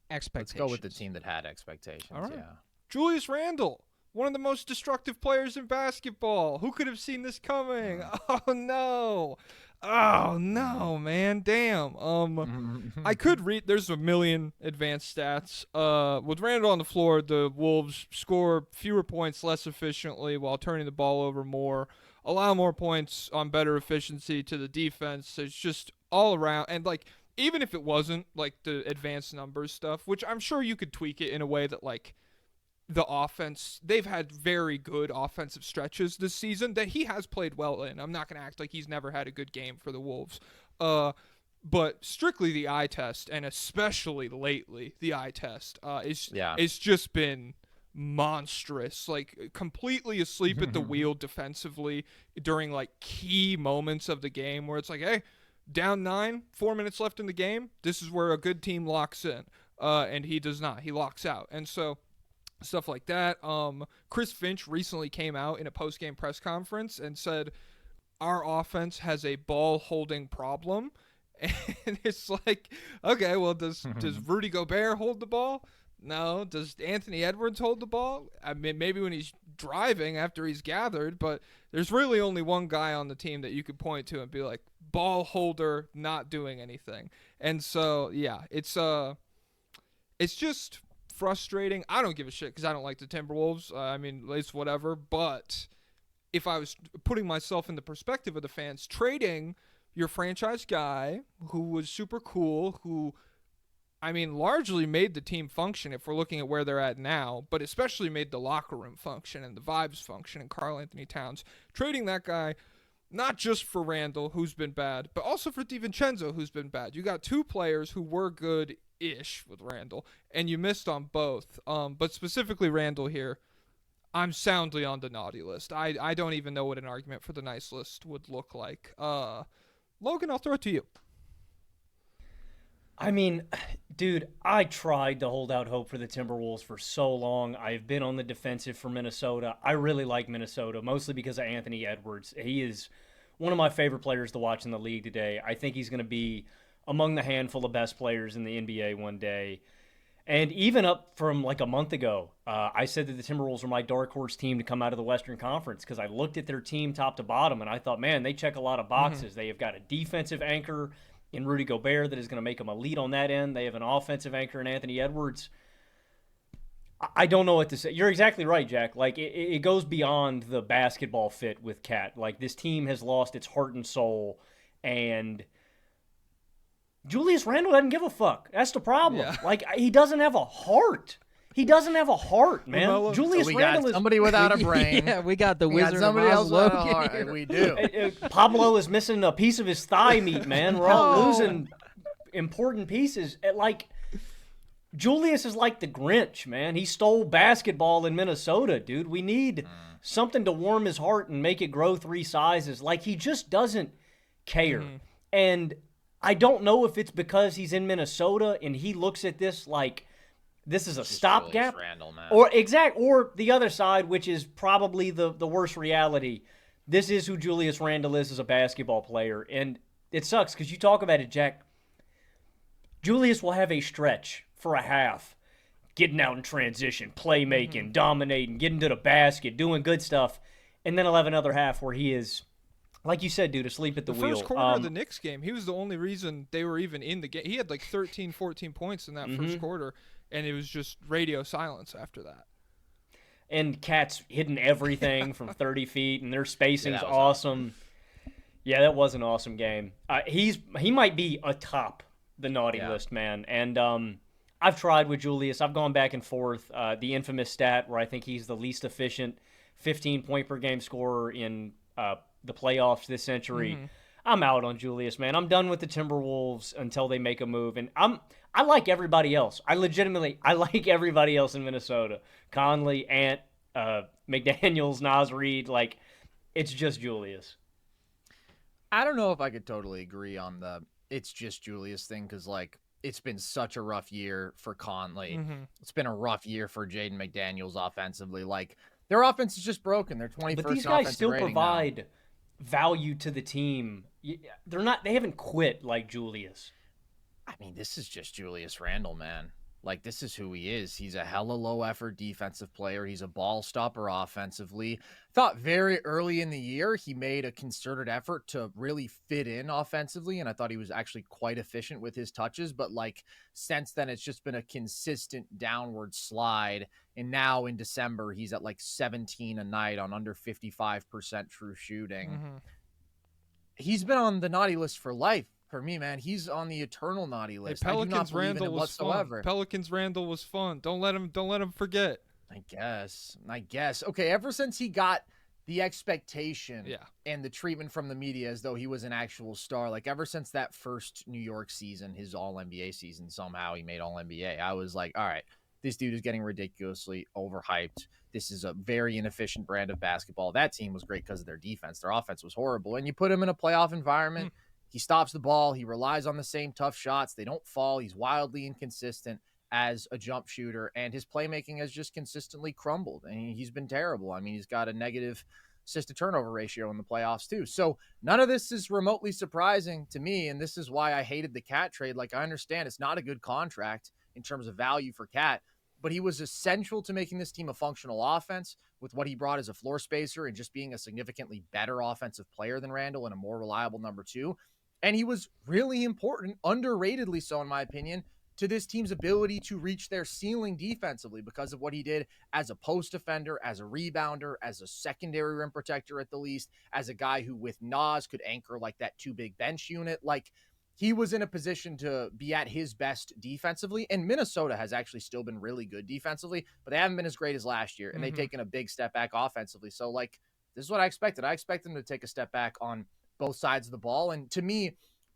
Expectations. Let's go with the team that had expectations. All right. Yeah. Julius Randle, one of the most destructive players in basketball. Who could have seen this coming? Oh no, man. Damn. I could read. There's a million advanced stats. With Randle on the floor, the Wolves score fewer points less efficiently while turning the ball over more, allow more points on better efficiency to the defense. It's just all around. And like, even if it wasn't like the advanced numbers stuff, which I'm sure you could tweak it in a way that like the offense, they've had very good offensive stretches this season that he has played well in. I'm not going to act like he's never had a good game for the Wolves. But strictly the eye test, and especially lately, the eye test it's just been monstrous. Like completely asleep at the wheel defensively during like key moments of the game where it's like, hey, down 9, 4 minutes left in the game. This is where a good team locks in. And he does not. He locks out. And so stuff like that. Chris Finch recently came out in a post-game press conference and said, our offense has a ball-holding problem. And it's like, okay, well, does Rudy Gobert hold the ball? No. Does Anthony Edwards hold the ball? I mean, maybe when he's driving after he's gathered, but there's really only one guy on the team that you could point to and be like, ball holder, not doing anything. And so, yeah, it's just frustrating. I don't give a shit because I don't like the Timberwolves. I mean, it's whatever. But if I was putting myself in the perspective of the fans, trading your franchise guy who was super cool, who, I mean, largely made the team function if we're looking at where they're at now, but especially made the locker room function and the vibes function in Karl Anthony Towns. Trading that guy, not just for Randle, who's been bad, but also for DiVincenzo, who's been bad. You got two players who were good-ish with Randle, and you missed on both. But specifically Randle here, I'm soundly on the naughty list. I don't even know what an argument for the nice list would look like. Logan, I'll throw it to you. I mean, dude, I tried to hold out hope for the Timberwolves for so long. I've been on the defensive for Minnesota. I really like Minnesota, mostly because of Anthony Edwards. He is one of my favorite players to watch in the league today. I think he's going to be among the handful of best players in the NBA one day. And even up from like a month ago, I said that the Timberwolves were my dark horse team to come out of the Western Conference because I looked at their team top to bottom and I thought, man, they check a lot of boxes. They have got a defensive anchor in Rudy Gobert that is going to make them a lead on that end. They have an offensive anchor in Anthony Edwards. I don't know what to say. You're exactly right, Jack. Like, it goes beyond the basketball fit with Cat. Like, this team has lost its heart and soul, and Julius Randle doesn't give a fuck. That's the problem. Yeah. Like, he doesn't have a heart. He doesn't have a heart, man. LaMelo. Julius Randle is somebody without a brain. Yeah, we got the We Wizard got somebody of else Oz without a Logan heart. here. We do. Pablo is missing a piece of his thigh meat, man. We're all losing important pieces. Like, Julius is like the Grinch, man. He stole basketball in Minnesota, dude. We need something to warm his heart and make it grow 3 sizes. Like, he just doesn't care. And I don't know if it's because he's in Minnesota and he looks at this like this is a stopgap, or the other side, which is probably the worst reality. This is who Julius Randle is as a basketball player, and it sucks because you talk about it, Jack. Julius will have a stretch for a half, getting out in transition, playmaking, dominating, getting to the basket, doing good stuff, and then he'll have another half where he is, like you said, dude, asleep at the wheel. First quarter of the Knicks game, he was the only reason they were even in the game. He had like 13, 14 points in that first quarter, and it was just radio silence after that. And Cat's hitting everything from 30 feet, and their spacing's awesome. Yeah, that was an awesome game. He might be atop the naughty list, man. And I've tried with Julius. I've gone back and forth. The infamous stat where I think he's the least efficient 15-point per game scorer in the playoffs this century. Mm-hmm. I'm out on Julius, man. I'm done with the Timberwolves until they make a move. And I like everybody else. I like everybody else in Minnesota. Conley, Ant, McDaniels, Naz Reid. Like, it's just Julius. I don't know if I could totally agree on the it's just Julius thing, because, like, it's been such a rough year for Conley. Mm-hmm. It's been a rough year for Jaden McDaniels offensively. Like, their offense is just broken. They're 21st But these guys offensive still rating provide now. value to the team. They haven't quit like Julius. I mean, this is just Julius Randle, man. Like, this is who he is. He's a hella low-effort defensive player. He's a ball stopper offensively. Thought very early in the year he made a concerted effort to really fit in offensively, and I thought he was actually quite efficient with his touches. But, like, since then, it's just been a consistent downward slide. And now in December, he's at, like, 17 a night on under 55% true shooting. Mm-hmm. He's been on the naughty list for life. For me, man, he's on the eternal naughty list. Hey, I do not Pelicans believe in Randall it was whatsoever. fun. Pelicans Randall was fun. Don't let him forget. I guess. Okay, ever since he got the expectation Yeah. and the treatment from the media as though he was an actual star, like ever since that first New York season, his All-NBA season, somehow he made All-NBA, I was like, all right, this dude is getting ridiculously overhyped. This is a very inefficient brand of basketball. That team was great because of their defense. Their offense was horrible. And you put him in a playoff environment, he stops the ball. He relies on the same tough shots. They don't fall. He's wildly inconsistent as a jump shooter, and his playmaking has just consistently crumbled. And he's been terrible. I mean, he's got a negative assist-to-turnover ratio in the playoffs too. So none of this is remotely surprising to me, and this is why I hated the Cat trade. Like, I understand it's not a good contract in terms of value for Cat, but he was essential to making this team a functional offense with what he brought as a floor spacer and just being a significantly better offensive player than Randle and a more reliable number two. And he was really important, underratedly so in my opinion, to this team's ability to reach their ceiling defensively because of what he did as a post defender, as a rebounder, as a secondary rim protector at the least, as a guy who with Nas could anchor like that two big bench unit. Like, he was in a position to be at his best defensively, and Minnesota has actually still been really good defensively, but they haven't been as great as last year, and they've taken a big step back offensively. So, like, this is what I expected. I expect them to take a step back on both sides of the ball, and to me,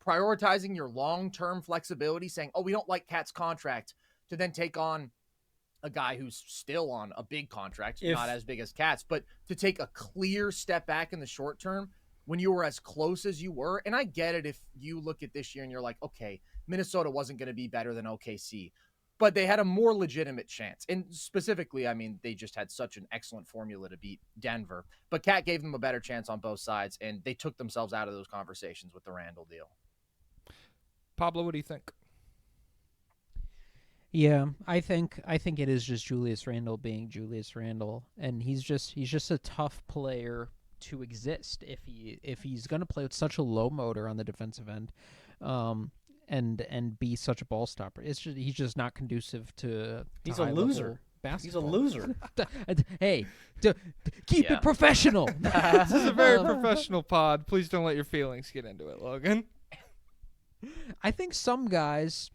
prioritizing your long-term flexibility, saying, oh, we don't like Cat's contract, to then take on a guy who's still on a big contract, not as big as Cat's, but to take a clear step back in the short term when you were as close as you were. And I get it if you look at this year and you're like, okay, Minnesota wasn't going to be better than OKC, but they had a more legitimate chance. And specifically, I mean, they just had such an excellent formula to beat Denver, but Cat gave them a better chance on both sides, and they took themselves out of those conversations with the Randle deal. Pablo, what do you think? Yeah, I think it is just Julius Randle being Julius Randle, and he's just a tough player to exist if he's going to play with such a low motor on the defensive end, and be such a ball stopper. He's just not conducive to he's a loser. Basketball. He's a loser. Hey, keep it professional. This is a very professional pod. Please don't let your feelings get into it, Logan. I think some guys,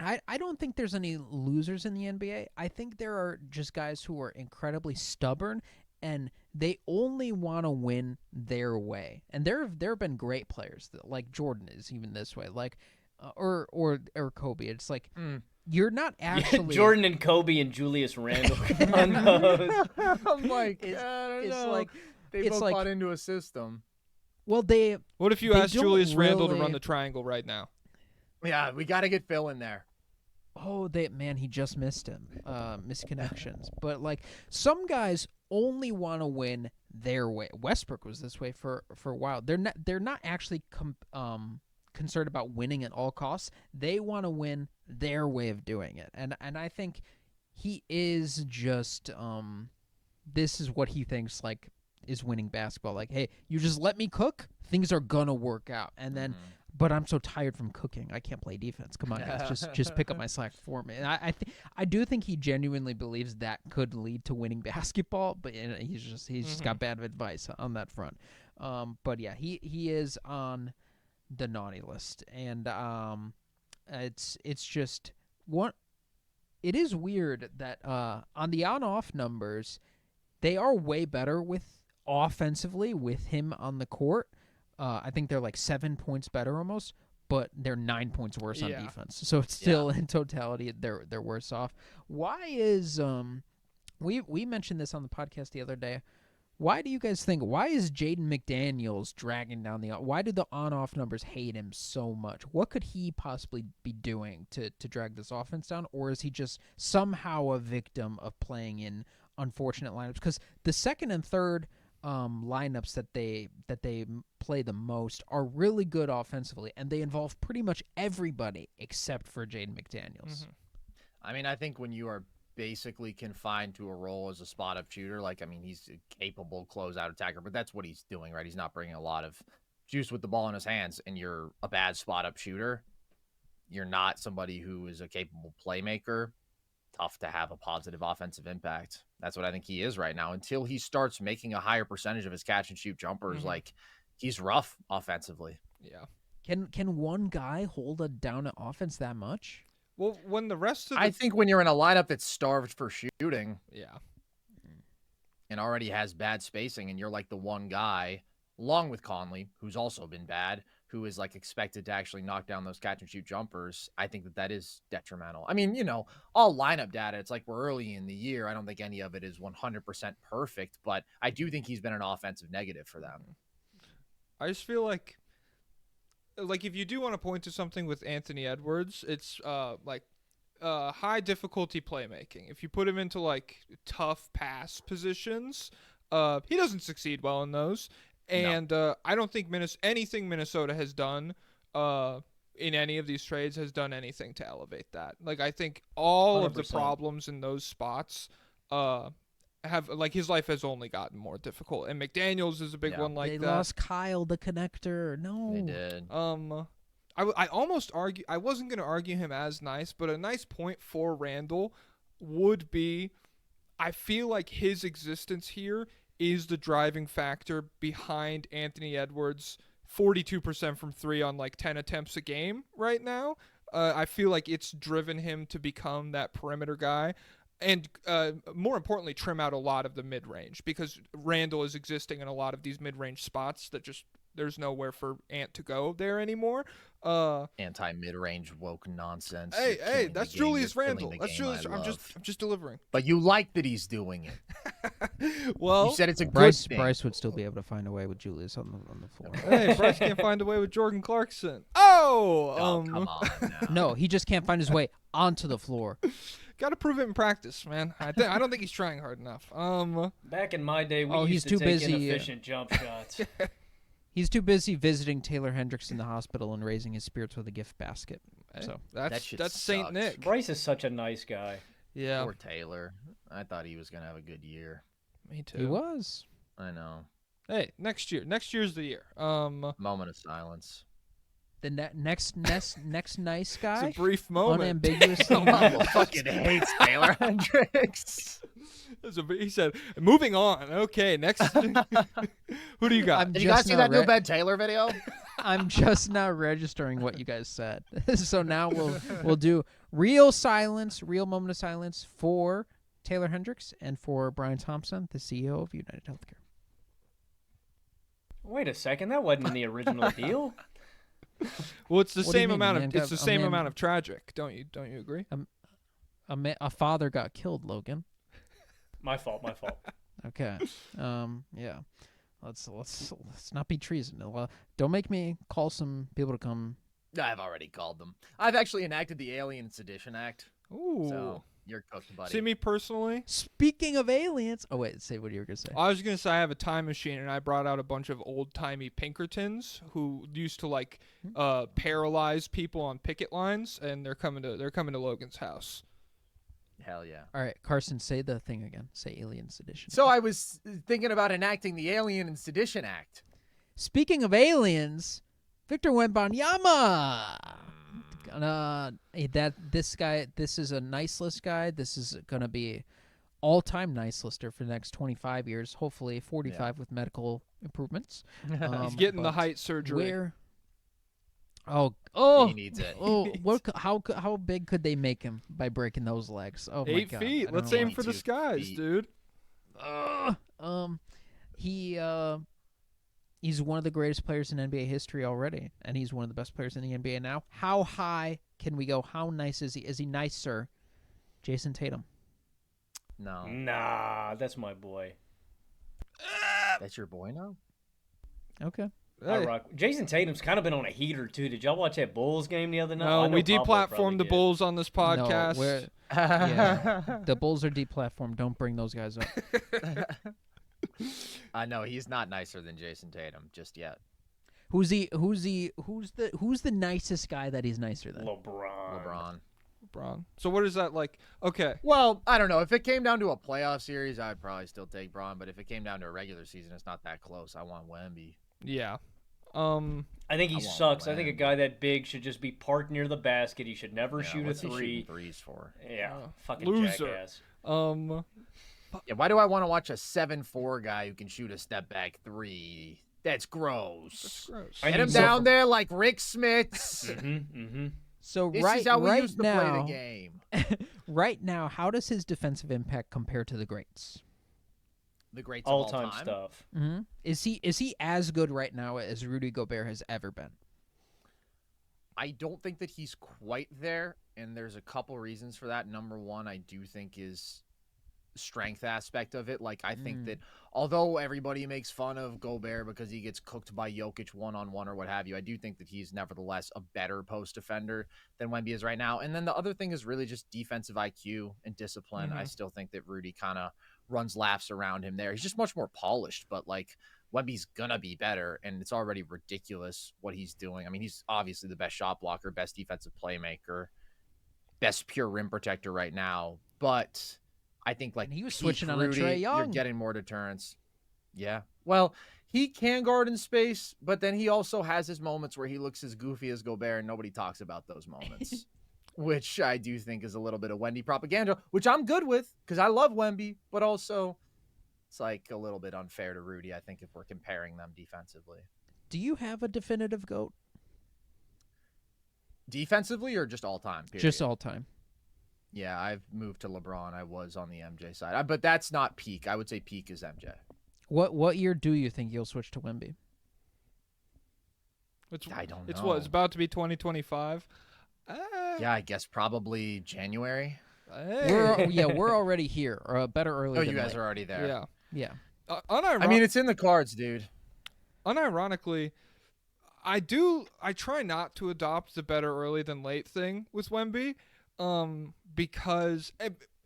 I don't think there's any losers in the NBA. I think there are just guys who are incredibly stubborn, and they only want to win their way. And there have been great players, like Jordan is even this way, like or Kobe. It's like you're not actually Jordan and Kobe and Julius Randle. I'm like, it's like they both bought into a system. Well, what if you asked Julius Randle to run the triangle right now? Yeah, we got to get Phil in there. Oh, he just missed him. Misconnections. But like some guys only want to win their way. Westbrook was this way for a while. They're not actually concerned about winning at all costs. They want to win their way of doing it. And I think he is just this is what he thinks like is winning basketball. Like, hey, you just let me cook, things are gonna work out. And then but I'm so tired from cooking, I can't play defense. Come on, guys, just pick up my slack for me. And I do think he genuinely believes that could lead to winning basketball, but he's just got bad advice on that front. But yeah, he is on the naughty list, and it's just it is weird that on the on-off numbers, they are way better with offensively with him on the court. I think they're like 7 points better almost, but they're 9 points worse on defense. So it's still in totality they're worse off. Why is we mentioned this on the podcast the other day. Why do you guys think? Why is Jaden McDaniels dragging down the? Why do the on-off numbers hate him so much? What could he possibly be doing to drag this offense down, or is he just somehow a victim of playing in unfortunate lineups? Because the second and third lineups that they play the most are really good offensively, and they involve pretty much everybody except for Jaden McDaniels. I mean, I think when you are basically confined to a role as a spot-up shooter, like, I mean, he's a capable closeout attacker, but that's what he's doing, right? He's not bringing a lot of juice with the ball in his hands, and you're a bad spot-up shooter. You're not somebody who is a capable playmaker. Tough to have a positive offensive impact. That's what I think he is right now. Until he starts making a higher percentage of his catch-and-shoot jumpers, like, he's rough offensively. Yeah. Can one guy hold a down offense that much? Well, when the rest of I think when you're in a lineup that's starved for shooting, and already has bad spacing, and you're like the one guy, along with Conley, who's also been bad, who is like expected to actually knock down those catch and shoot jumpers, I think that is detrimental. I mean, all lineup data, it's like we're early in the year. I don't think any of it is 100% perfect, but I do think he's been an offensive negative for them. I just feel like if you do want to point to something with Anthony Edwards, it's high difficulty playmaking. If you put him into like tough pass positions, he doesn't succeed well in those. And I don't think anything Minnesota has done in any of these trades has done anything to elevate that. Like, I think all 100%. Of the problems in those spots have, like, his life has only gotten more difficult. And McDaniels is a big one like that. They lost Kyle, the connector. No. They did. I almost argue, I wasn't going to argue him as nice, but a nice point for Randle would be, I feel like his existence here is the driving factor behind Anthony Edwards' 42% from three on like 10 attempts a game right now. I feel like it's driven him to become that perimeter guy. And more importantly, trim out a lot of the mid-range, because Randle is existing in a lot of these mid-range spots that just there's nowhere for Ant to go there anymore. Anti-mid-range woke nonsense. Hey, that's Julius Randle. That's Julius. I'm just delivering. But you like that he's doing it. Well, you said it's a good thing. Bryce would still be able to find a way with Julius on the floor. Hey, Bryce can't find a way with Jordan Clarkson. Come on now. No, he just can't find his way onto the floor. Got to prove it in practice, man. I don't think he's trying hard enough. Back in my day, we he's used to too take busy, inefficient jump shots. He's too busy visiting Taylor Hendricks in the hospital and raising his spirits with a gift basket. So that's Saint sucks. Nick. Bryce is such a nice guy. Yeah. Poor Taylor. I thought he was gonna have a good year. Me too. He was. I know. Hey, next year. Next year's the year. Moment of silence. The next nice guy. It's a brief moment. Unambiguously. Fucking hates Taylor Hendricks. He said, "Moving on." Okay, next. Who do you got? Did you guys see that new Ben Taylor video? I'm just not registering what you guys said. So now we'll do real moment of silence for Taylor Hendricks and for Brian Thompson, the CEO of United Healthcare. Wait a second, that wasn't in the original deal. Well, it's the What do you same mean, amount man? of it's the same amount of tragic. Don't you agree? A father got killed, Logan. My fault. Okay. Yeah. Let's not be treason. Don't make me call some people to come. I've already called them. I've actually enacted the Alien Sedition Act. Ooh. So you're cooked, buddy. See, me personally. Speaking of aliens. Oh wait, say what you were gonna say. I was gonna say I have a time machine, and I brought out a bunch of old timey Pinkertons who used to paralyze people on picket lines, and they're coming to Logan's house. Hell yeah. All right, Carson, say the thing again. Say Alien Sedition. So I was thinking about enacting the Alien and Sedition Act. Speaking of aliens, Victor Wembanyama. This is a nice list guy. This is gonna be all-time nice lister for the next 25 years. Hopefully 45 with medical improvements. He's getting the height surgery. He needs it. How big could they make him by breaking those legs? Oh my 8 god! feet. I don't Let's know aim why. for the 22 skies, feet. dude. He's one of the greatest players in NBA history already, and he's one of the best players in the NBA now. How high can we go? How nice is he? Is he nicer, Jason Tatum? No, Nah, that's my boy. that's your boy now. Okay. I Hey. rock. Jason Tatum's kind of been on a heater too. Did y'all watch that Bulls game the other night? I No, know we Pablo probably deplatformed the did. Bulls on this podcast. No, yeah, the Bulls are deplatformed. Don't bring those guys up. No, he's not nicer than Jason Tatum just yet. Who's the nicest guy that he's nicer than? LeBron. Bron. So what is that like? Okay. Well, I don't know. If it came down to a playoff series, I'd probably still take Braun. But if it came down to a regular season, it's not that close. I want Wemby. Yeah. I think he I want sucks. I think a Wemby. guy that big should just be parked near the basket. He should never Yeah, shoot a what's he shooting three. threes for? Yeah, fucking loser. jackass. Yeah, why do I want to watch a 7'4" guy who can shoot a step back three? That's gross. Gross. I Get need him more- down there like Rick Smits. Mm-hmm. So This right is how we right used to now, play the game. right now, how does his defensive impact compare to the greats? The greats of All-time all time stuff. Mm-hmm. Is he as good right now as Rudy Gobert has ever been? I don't think that he's quite there, and there's a couple reasons for that. Number one, I do think is strength aspect of it. Like, I think that although everybody makes fun of Gobert because he gets cooked by Jokic one-on-one or what have you, I do think that he's nevertheless a better post defender than Wemby is right now. And then the other thing is really just defensive IQ and discipline. I still think that Rudy kind of runs laps around him there. He's just much more polished, but like Wemby's gonna be better, and it's already ridiculous what he's doing. I mean, he's obviously the best shot blocker, best defensive playmaker, best pure rim protector right now, but I think like And he was peak switching on a Rudy, Trae you're Young. getting more deterrence. Yeah. Well, he can guard in space, but then he also has his moments where he looks as goofy as Gobert, and nobody talks about those moments, which I do think is a little bit of Wemby propaganda, which I'm good with because I love Wemby, but also it's like a little bit unfair to Rudy, I think, if we're comparing them defensively. Do you have a definitive GOAT? Defensively or just all time? Period? Just all time. Yeah, I've moved to LeBron. I was on the MJ side, but that's not peak. I would say peak is MJ. What year do you think you'll switch to Wemby? I don't It's know. what? It's about to be 2025. Yeah, I guess probably January. Hey. We're already here, or better early. Oh, than you guys late. are already there. Yeah. Yeah. I mean, it's in the cards, dude. Unironically, I try not to adopt the better early than late thing with Wemby, because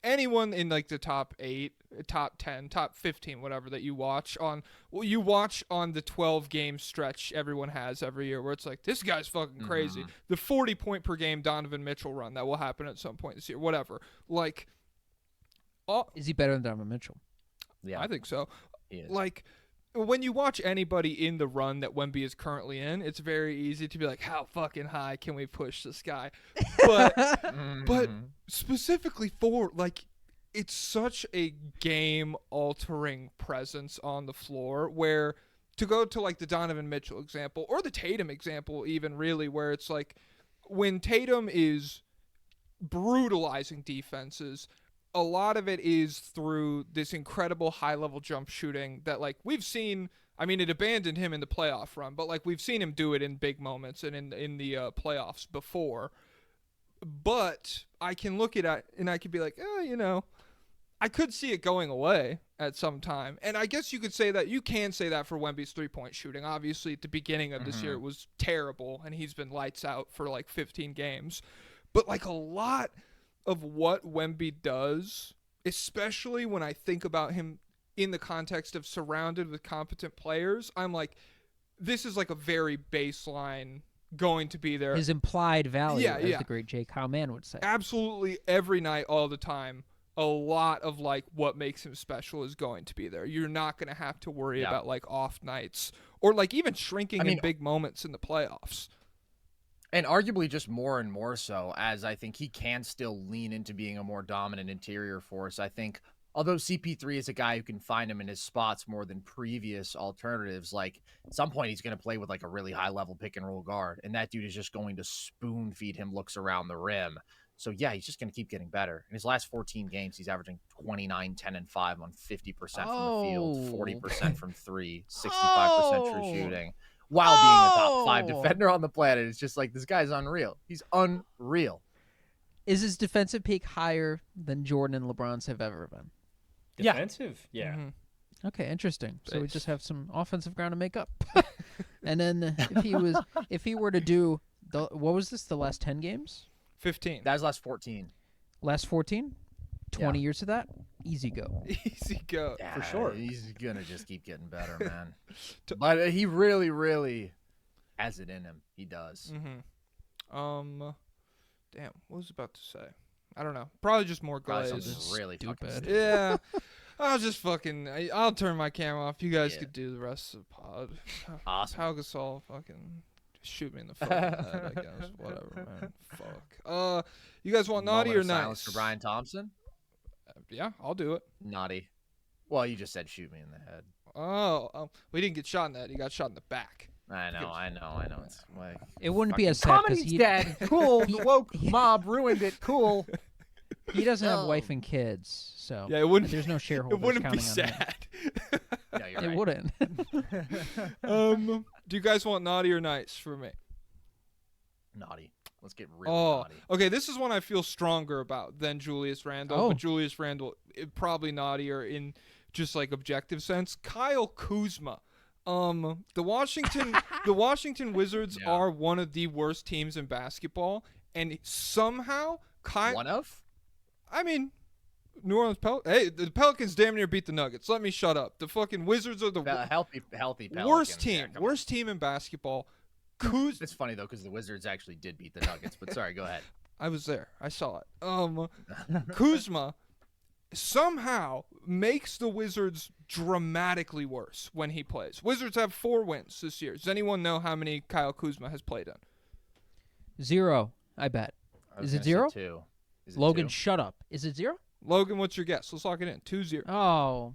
anyone in like the top 8, top 10, top 15, whatever that you watch on the 12 game stretch everyone has every year where it's like, this guy's fucking crazy. The 40 point per game Donovan Mitchell run that will happen at some point this year, whatever. Like, Is he better than Donovan Mitchell? Yeah, I think so. he is. Like, when you watch anybody in the run that Wemby is currently in, it's very easy to be like, how fucking high can we push this guy? But but specifically for, like, it's such a game-altering presence on the floor where, to go to, like, the Donovan Mitchell example, or the Tatum example even, really, where it's like, when Tatum is brutalizing defenses, a lot of it is through this incredible high-level jump shooting that, like, we've seen. I mean, it abandoned him in the playoff run, but, like, we've seen him do it in big moments and in the playoffs before. But I can look at it and I could be like, I could see it going away at some time. And I guess you can say that for Wemby's three-point shooting. Obviously, at the beginning of this year, it was terrible, and he's been lights out for, like, 15 games. But, like, a lot of what Wemby does, especially when I think about him in the context of surrounded with competent players, I'm like, this is like a very baseline going to be there. His implied value, as Yeah. the great Jay Cowman would say. Absolutely every night, all the time, a lot of like what makes him special is going to be there. You're not going to have to worry about like off nights or like even shrinking in big moments in the playoffs. And arguably just more and more so, as I think he can still lean into being a more dominant interior force. I think Although CP3 is a guy who can find him in his spots more than previous alternatives, like at some point he's going to play with like a really high level pick and roll guard, and that dude is just going to spoon feed him looks around the rim. So yeah, he's just going to keep getting better. In his last 14 games, he's averaging 29, 10, and 5 on 50% from the field, 40% from 3, 65% true shooting, while being a top 5 defender on the planet. It's just like, this guy's unreal. He's unreal. Is his defensive peak higher than Jordan and LeBron's have ever been? Defensive? Yeah. Mm-hmm. Okay, interesting. So we Base. just have some offensive ground to make up. And then if he were to do what was this? The last 10 games? 15. That was last 14. Last 14? 20 years of that? Easy go. Easy go. Yeah, For sure. He's going to just keep getting better, man. But he really, really has it in him. He does. Mm-hmm. Damn, what was I about to say? I don't know. Probably just more Probably glaze. something really fucking Stupid. stupid. Yeah. I'll just fucking. I'll turn my camera off. You guys Yeah. could do the rest of the pod. Awesome. Pau Gasol fucking shoot me in the fucking head, I guess. Whatever, man. Fuck. You guys want naughty Moment or of silence nice? for Brian Thompson? Yeah, I'll do it. Naughty. Well, you just said shoot me in the head. Oh, we didn't get shot in the head. He got shot in the back. I know. It's like It wouldn't be as sad because comedy's dead. Cool. The woke mob ruined it. Cool. he doesn't have a No. wife and kids, so Yeah, it wouldn't. there's no It shareholders wouldn't be counting on him. sad. Yeah, you're It right. wouldn't. Do you guys want naughty or nice for me? Naughty. Let's get really Oh, naughty. okay. This is one I feel stronger about than Julius Randle. Oh. But Julius Randle probably naughtier in just like objective sense. Kyle Kuzma. The Washington Wizards Yeah. are one of the worst teams in basketball, and somehow One of? I mean, New Orleans Hey, the Pelicans damn near beat the Nuggets. Let me shut up. The fucking Wizards are the Healthy Pelicans. worst Yeah, team. come on. Worst team in basketball. It's funny though because the Wizards actually did beat the Nuggets. But sorry, go ahead. I was there. I saw it. Kuzma somehow makes the Wizards dramatically worse when he plays. Wizards have 4 wins this year. Does anyone know how many Kyle Kuzma has played in? 0, I bet. I was Is it gonna say 0? 2. Is it Logan, 2? shut up. Is it 0? Logan, what's your guess? Let's lock it in. 2-0. Oh,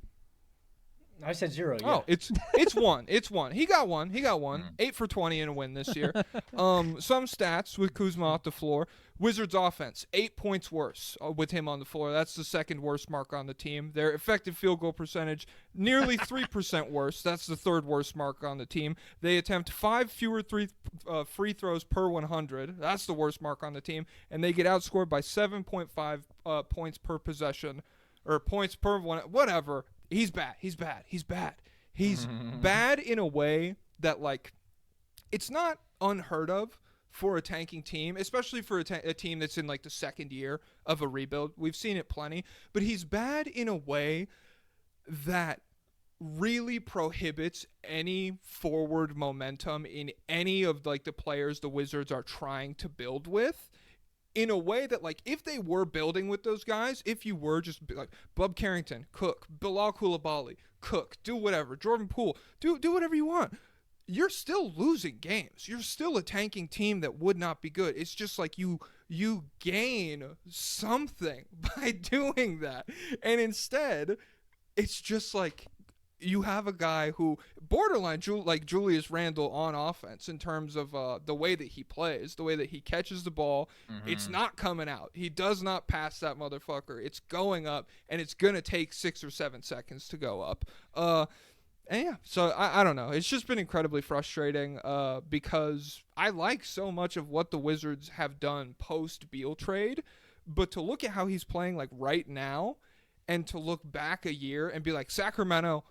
I said 0. Yeah. Oh, it's 1. It's 1. He got 1. 8 for 20 in a win this year. Some stats with Kuzma off the floor. Wizards offense, 8 points worse with him on the floor. That's the second worst mark on the team. Their effective field goal percentage, nearly 3% worse. That's the third worst mark on the team. They attempt 5 fewer free throws per 100. That's the worst mark on the team. And they get outscored by 7.5 points per possession, or points per one. Whatever. He's bad. He's bad in a way that, like, it's not unheard of for a tanking team, especially for a team that's in, like, the second year of a rebuild. We've seen it plenty. But he's bad in a way that really prohibits any forward momentum in any of, like, the players the Wizards are trying to build with. In a way that, like, if they were building with those guys, if you were just like Bub Carrington, Cook, Bilal Coulibaly, Cook, do whatever, Jordan Poole, do whatever you want, you're still losing games. You're still a tanking team that would not be good. It's just like you gain something by doing that. And instead, it's just like you have a guy who borderline like Julius Randle on offense in terms of the way that he plays, the way that he catches the ball. It's not coming out. He does not pass that motherfucker. It's going up, and it's going to take 6 or 7 seconds to go up. And yeah, so I don't know. It's just been incredibly frustrating because I like so much of what the Wizards have done post-Beal trade, but to look at how he's playing like right now and to look back a year and be like, Sacramento,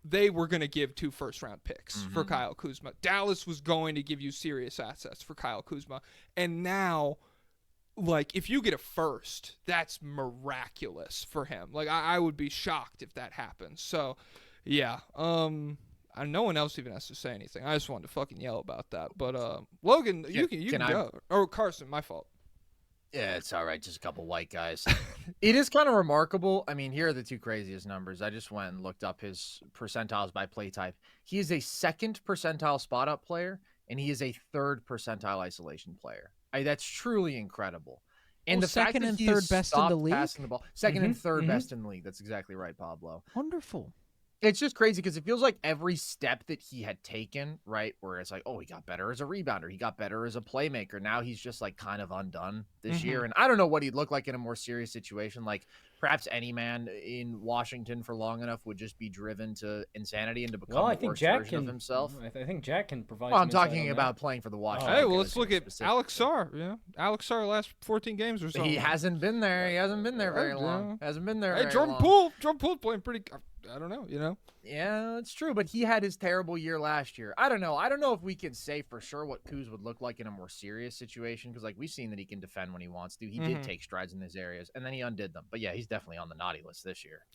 they were going to give 2 first-round picks for Kyle Kuzma. Dallas was going to give you serious assets for Kyle Kuzma. And now, like, if you get a first, that's miraculous for him. Like, I would be shocked if that happens. So, yeah. No one else even has to say anything. I just wanted to fucking yell about that. But, Logan, you can go. Or Carson, my fault. Yeah, it's all right. Just a couple white guys. It is kind of remarkable. I mean, here are the 2 craziest numbers. I just went and looked up his percentiles by play type. He is a 2nd percentile spot up player, and he is a 3rd percentile isolation player. That's truly incredible. And the fact second that and he third has best in the stopped league? passing the ball, 2nd and 3rd best in the league. That's exactly right, Pablo. Wonderful. It's just crazy because it feels like every step that he had taken, right, where it's like, oh, he got better as a rebounder, he got better as a playmaker. Now he's just like kind of undone this year. And I don't know what he'd look like in a more serious situation. Like perhaps any man in Washington for long enough would just be driven to insanity and to become Well, I the think worst Jack version of can. himself. I think Jack can provide. Well, some I'm insight talking on about that. playing for the Washington. Hey, well, let's Commanders look at specifically. Alex Sarr. Yeah, Alex Sarr last 14 games or something. He hasn't been there. He hasn't been there very Yeah. long. Hasn't been there Hey, very Jordan long. Poole. Jordan Poole playing pretty. I don't know. Yeah, it's true, but he had his terrible year last year. I don't know. I don't know if we can say for sure what Kuz would look like in a more serious situation because, like, we've seen that he can defend when he wants to. He did take strides in these areas, and then he undid them. But yeah, he's definitely on the naughty list this year.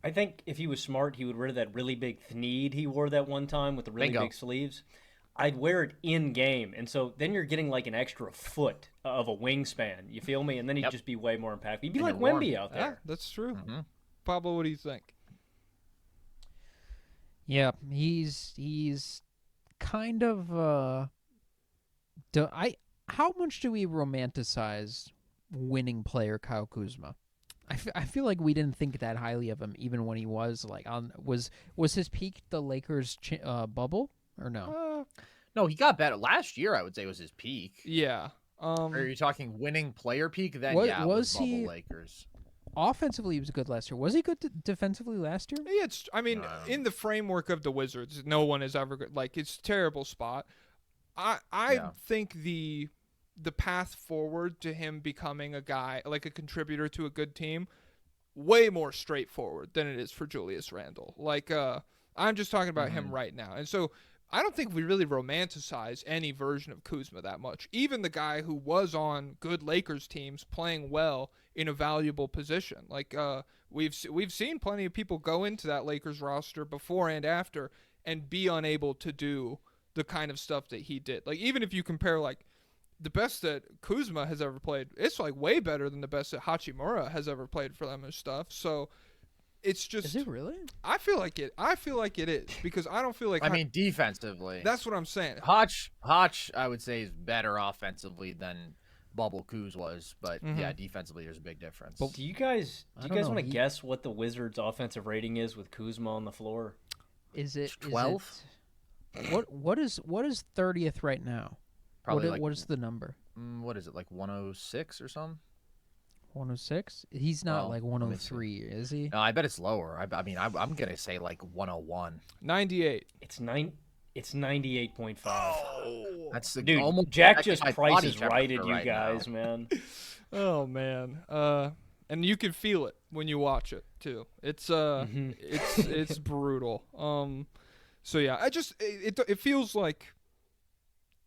I think if he was smart, he would wear that really big thneed he wore that one time with the really Bingo. big sleeves. I'd wear it in game, and so then you're getting like an extra foot of a wingspan. You feel me? And then he'd just be way more impactful. He'd be And like you're warm. Wemby out Yeah, there. that's true. Pablo, what do you think? Yeah, he's kind of how much do we romanticize winning player Kyle Kuzma? I feel like we didn't think that highly of him even when he was like on was his peak the Lakers bubble or no? No, he got better last year. I would say was his peak. Yeah. Are you talking winning player peak? Then What- yeah, it was was bubble he- Lakers. Offensively, he was good last year. Was he good defensively last year? Yeah, I mean, in the framework of the Wizards, no one is ever good. Like, it's a terrible spot. I think the path forward to him becoming a guy, like a contributor to a good team, way more straightforward than it is for Julius Randle. Like, I'm just talking about him right now. And so I don't think we really romanticize any version of Kuzma that much. Even the guy who was on good Lakers teams playing well in a valuable position. Like we've seen plenty of people go into that Lakers roster before and after and be unable to do the kind of stuff that he did. Like even if you compare like the best that Kuzma has ever played, it's like way better than the best that Hachimura has ever played for them and stuff. So it's just. Is it really? I feel like it is because I don't feel like. I mean, defensively. That's what I'm saying. Hotch, I would say, is better offensively than Bubble Kuz was, but yeah, defensively, there's a big difference. Do you guys I don't know, want to guess what the Wizards' offensive rating is with Kuzma on the floor? Is it 12? What is 30th right now? Probably What is the number? what is it, like 106 or something? 106? He's not Well, like let me see. 103, is he? No, I bet it's lower. I mean, I'm gonna say like 101. 98. It's 98.5. That's the Dude, almost Jack exactly just my prices body righted temperature you right guys, now. man. Oh man. And you can feel it when you watch it too. It's it's brutal. So yeah, it feels like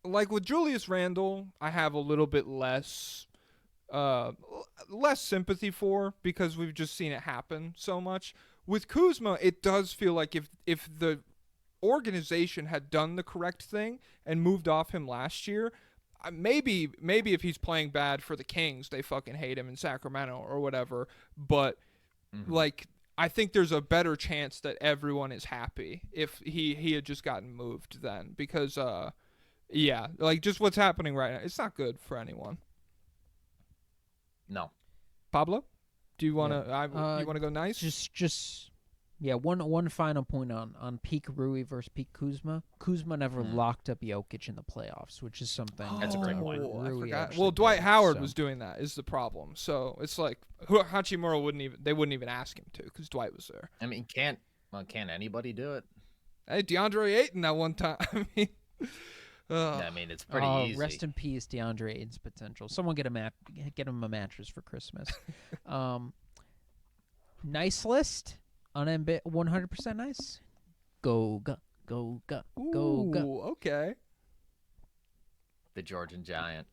with Julius Randle, I have a little bit less sympathy for because we've just seen it happen so much. With Kuzma, it does feel like if the organization had done the correct thing and moved off him last year, maybe if he's playing bad for the Kings, they fucking hate him in Sacramento or whatever. But like, I think there's a better chance that everyone is happy if he had just gotten moved then because yeah, like just what's happening right now, it's not good for anyone. No. Pablo, do you want to you want to go nice? Just yeah, one final point on peak Rui versus peak Kuzma. Kuzma never locked up Jokic in the playoffs, which is something That's a great point. I Rui forgot. actually Well, Dwight did, Howard so. was doing that is the problem. So it's like Hachimura wouldn't even ask him to because Dwight was there. I mean, can't anybody do it? Hey, DeAndre Ayton that one time. I mean, I mean, it's pretty easy. Rest in peace, DeAndre Ayton's potential. Someone get him a mattress for Christmas. Nice list. 100% nice. Goga. ooh, okay. The Georgian Giant.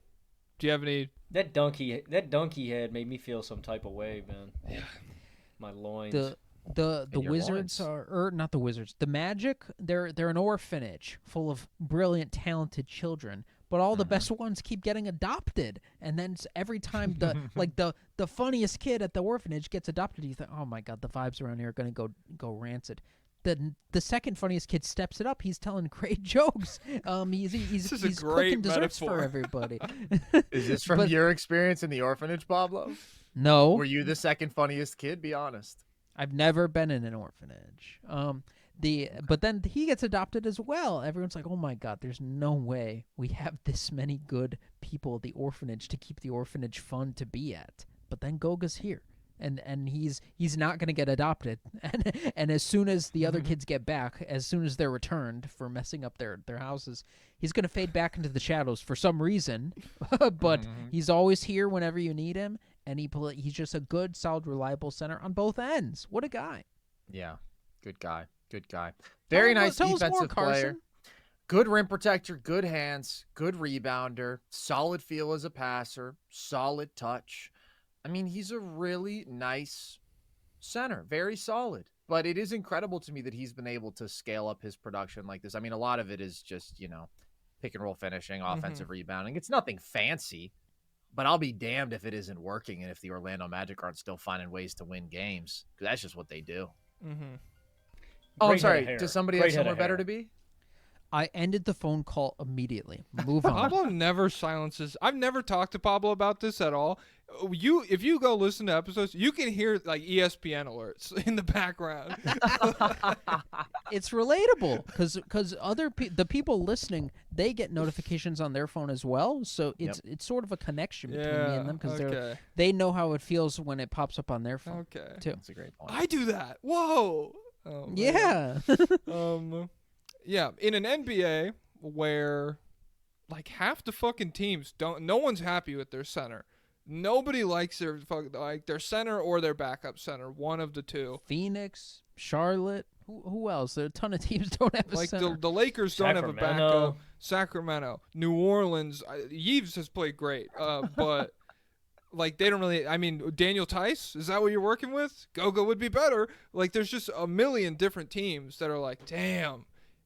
Do you have any? That donkey head made me feel some type of way, man. Yeah. My loins. The your Wizards loins. are not the Wizards. The Magic, they're an orphanage full of brilliant, talented children, but all the best ones keep getting adopted. And then every time the funniest kid at the orphanage gets adopted, you think, oh my god, the vibes around here are gonna go rancid. the second funniest kid steps it up. He's telling great jokes. He's This is a he's great cooking desserts metaphor. for everybody. Is this from But- your experience in the orphanage, Pablo? No, Were you the second funniest kid? Be honest. I've never been in an orphanage. But then he gets adopted as well. Everyone's like, "Oh my God, there's no way we have this many good people at the orphanage to keep the orphanage fun to be at." But then Goga's here, and he's not gonna get adopted. And as soon as the other kids get back, as soon as they're returned for messing up their houses, he's gonna fade back into the shadows for some reason. But he's always here whenever you need him, and he's just a good, solid, reliable center on both ends. What a guy! Yeah, good guy. Good guy. Very nice Tell us more, defensive player. Carson. Good rim protector, good hands, good rebounder, solid feel as a passer, solid touch. I mean, he's a really nice center, very solid. But it is incredible to me that he's been able to scale up his production like this. I mean, a lot of it is just, pick and roll finishing, offensive rebounding. It's nothing fancy, but I'll be damned if it isn't working and if the Orlando Magic aren't still finding ways to win games, because that's just what they do. Oh, I'm Great head sorry. of hair. Does somebody Great have head somewhere of better hair. to be? I ended the phone call immediately. Move on. Pablo never silences. I've never talked to Pablo about this at all. If you go listen to episodes, you can hear like ESPN alerts in the background. It's relatable because the people listening, they get notifications on their phone as well. So it's sort of a connection between me and them because okay. they know how it feels when it pops up on their phone Okay. too. That's a great point. I do that. Whoa. Oh, man. Yeah. Yeah, in an NBA where like half the fucking teams no one's happy with their center. Nobody likes their center or their backup center, one of the two. Phoenix, Charlotte, who else? There are a ton of teams don't have a Like center. the Lakers don't have a Sacramento. backup. Sacramento, New Orleans, Yves has played great, but like they don't really. I mean, Daniel Tice, is that what you're working with? Goga would be better. Like there's just a million different teams that are like, damn.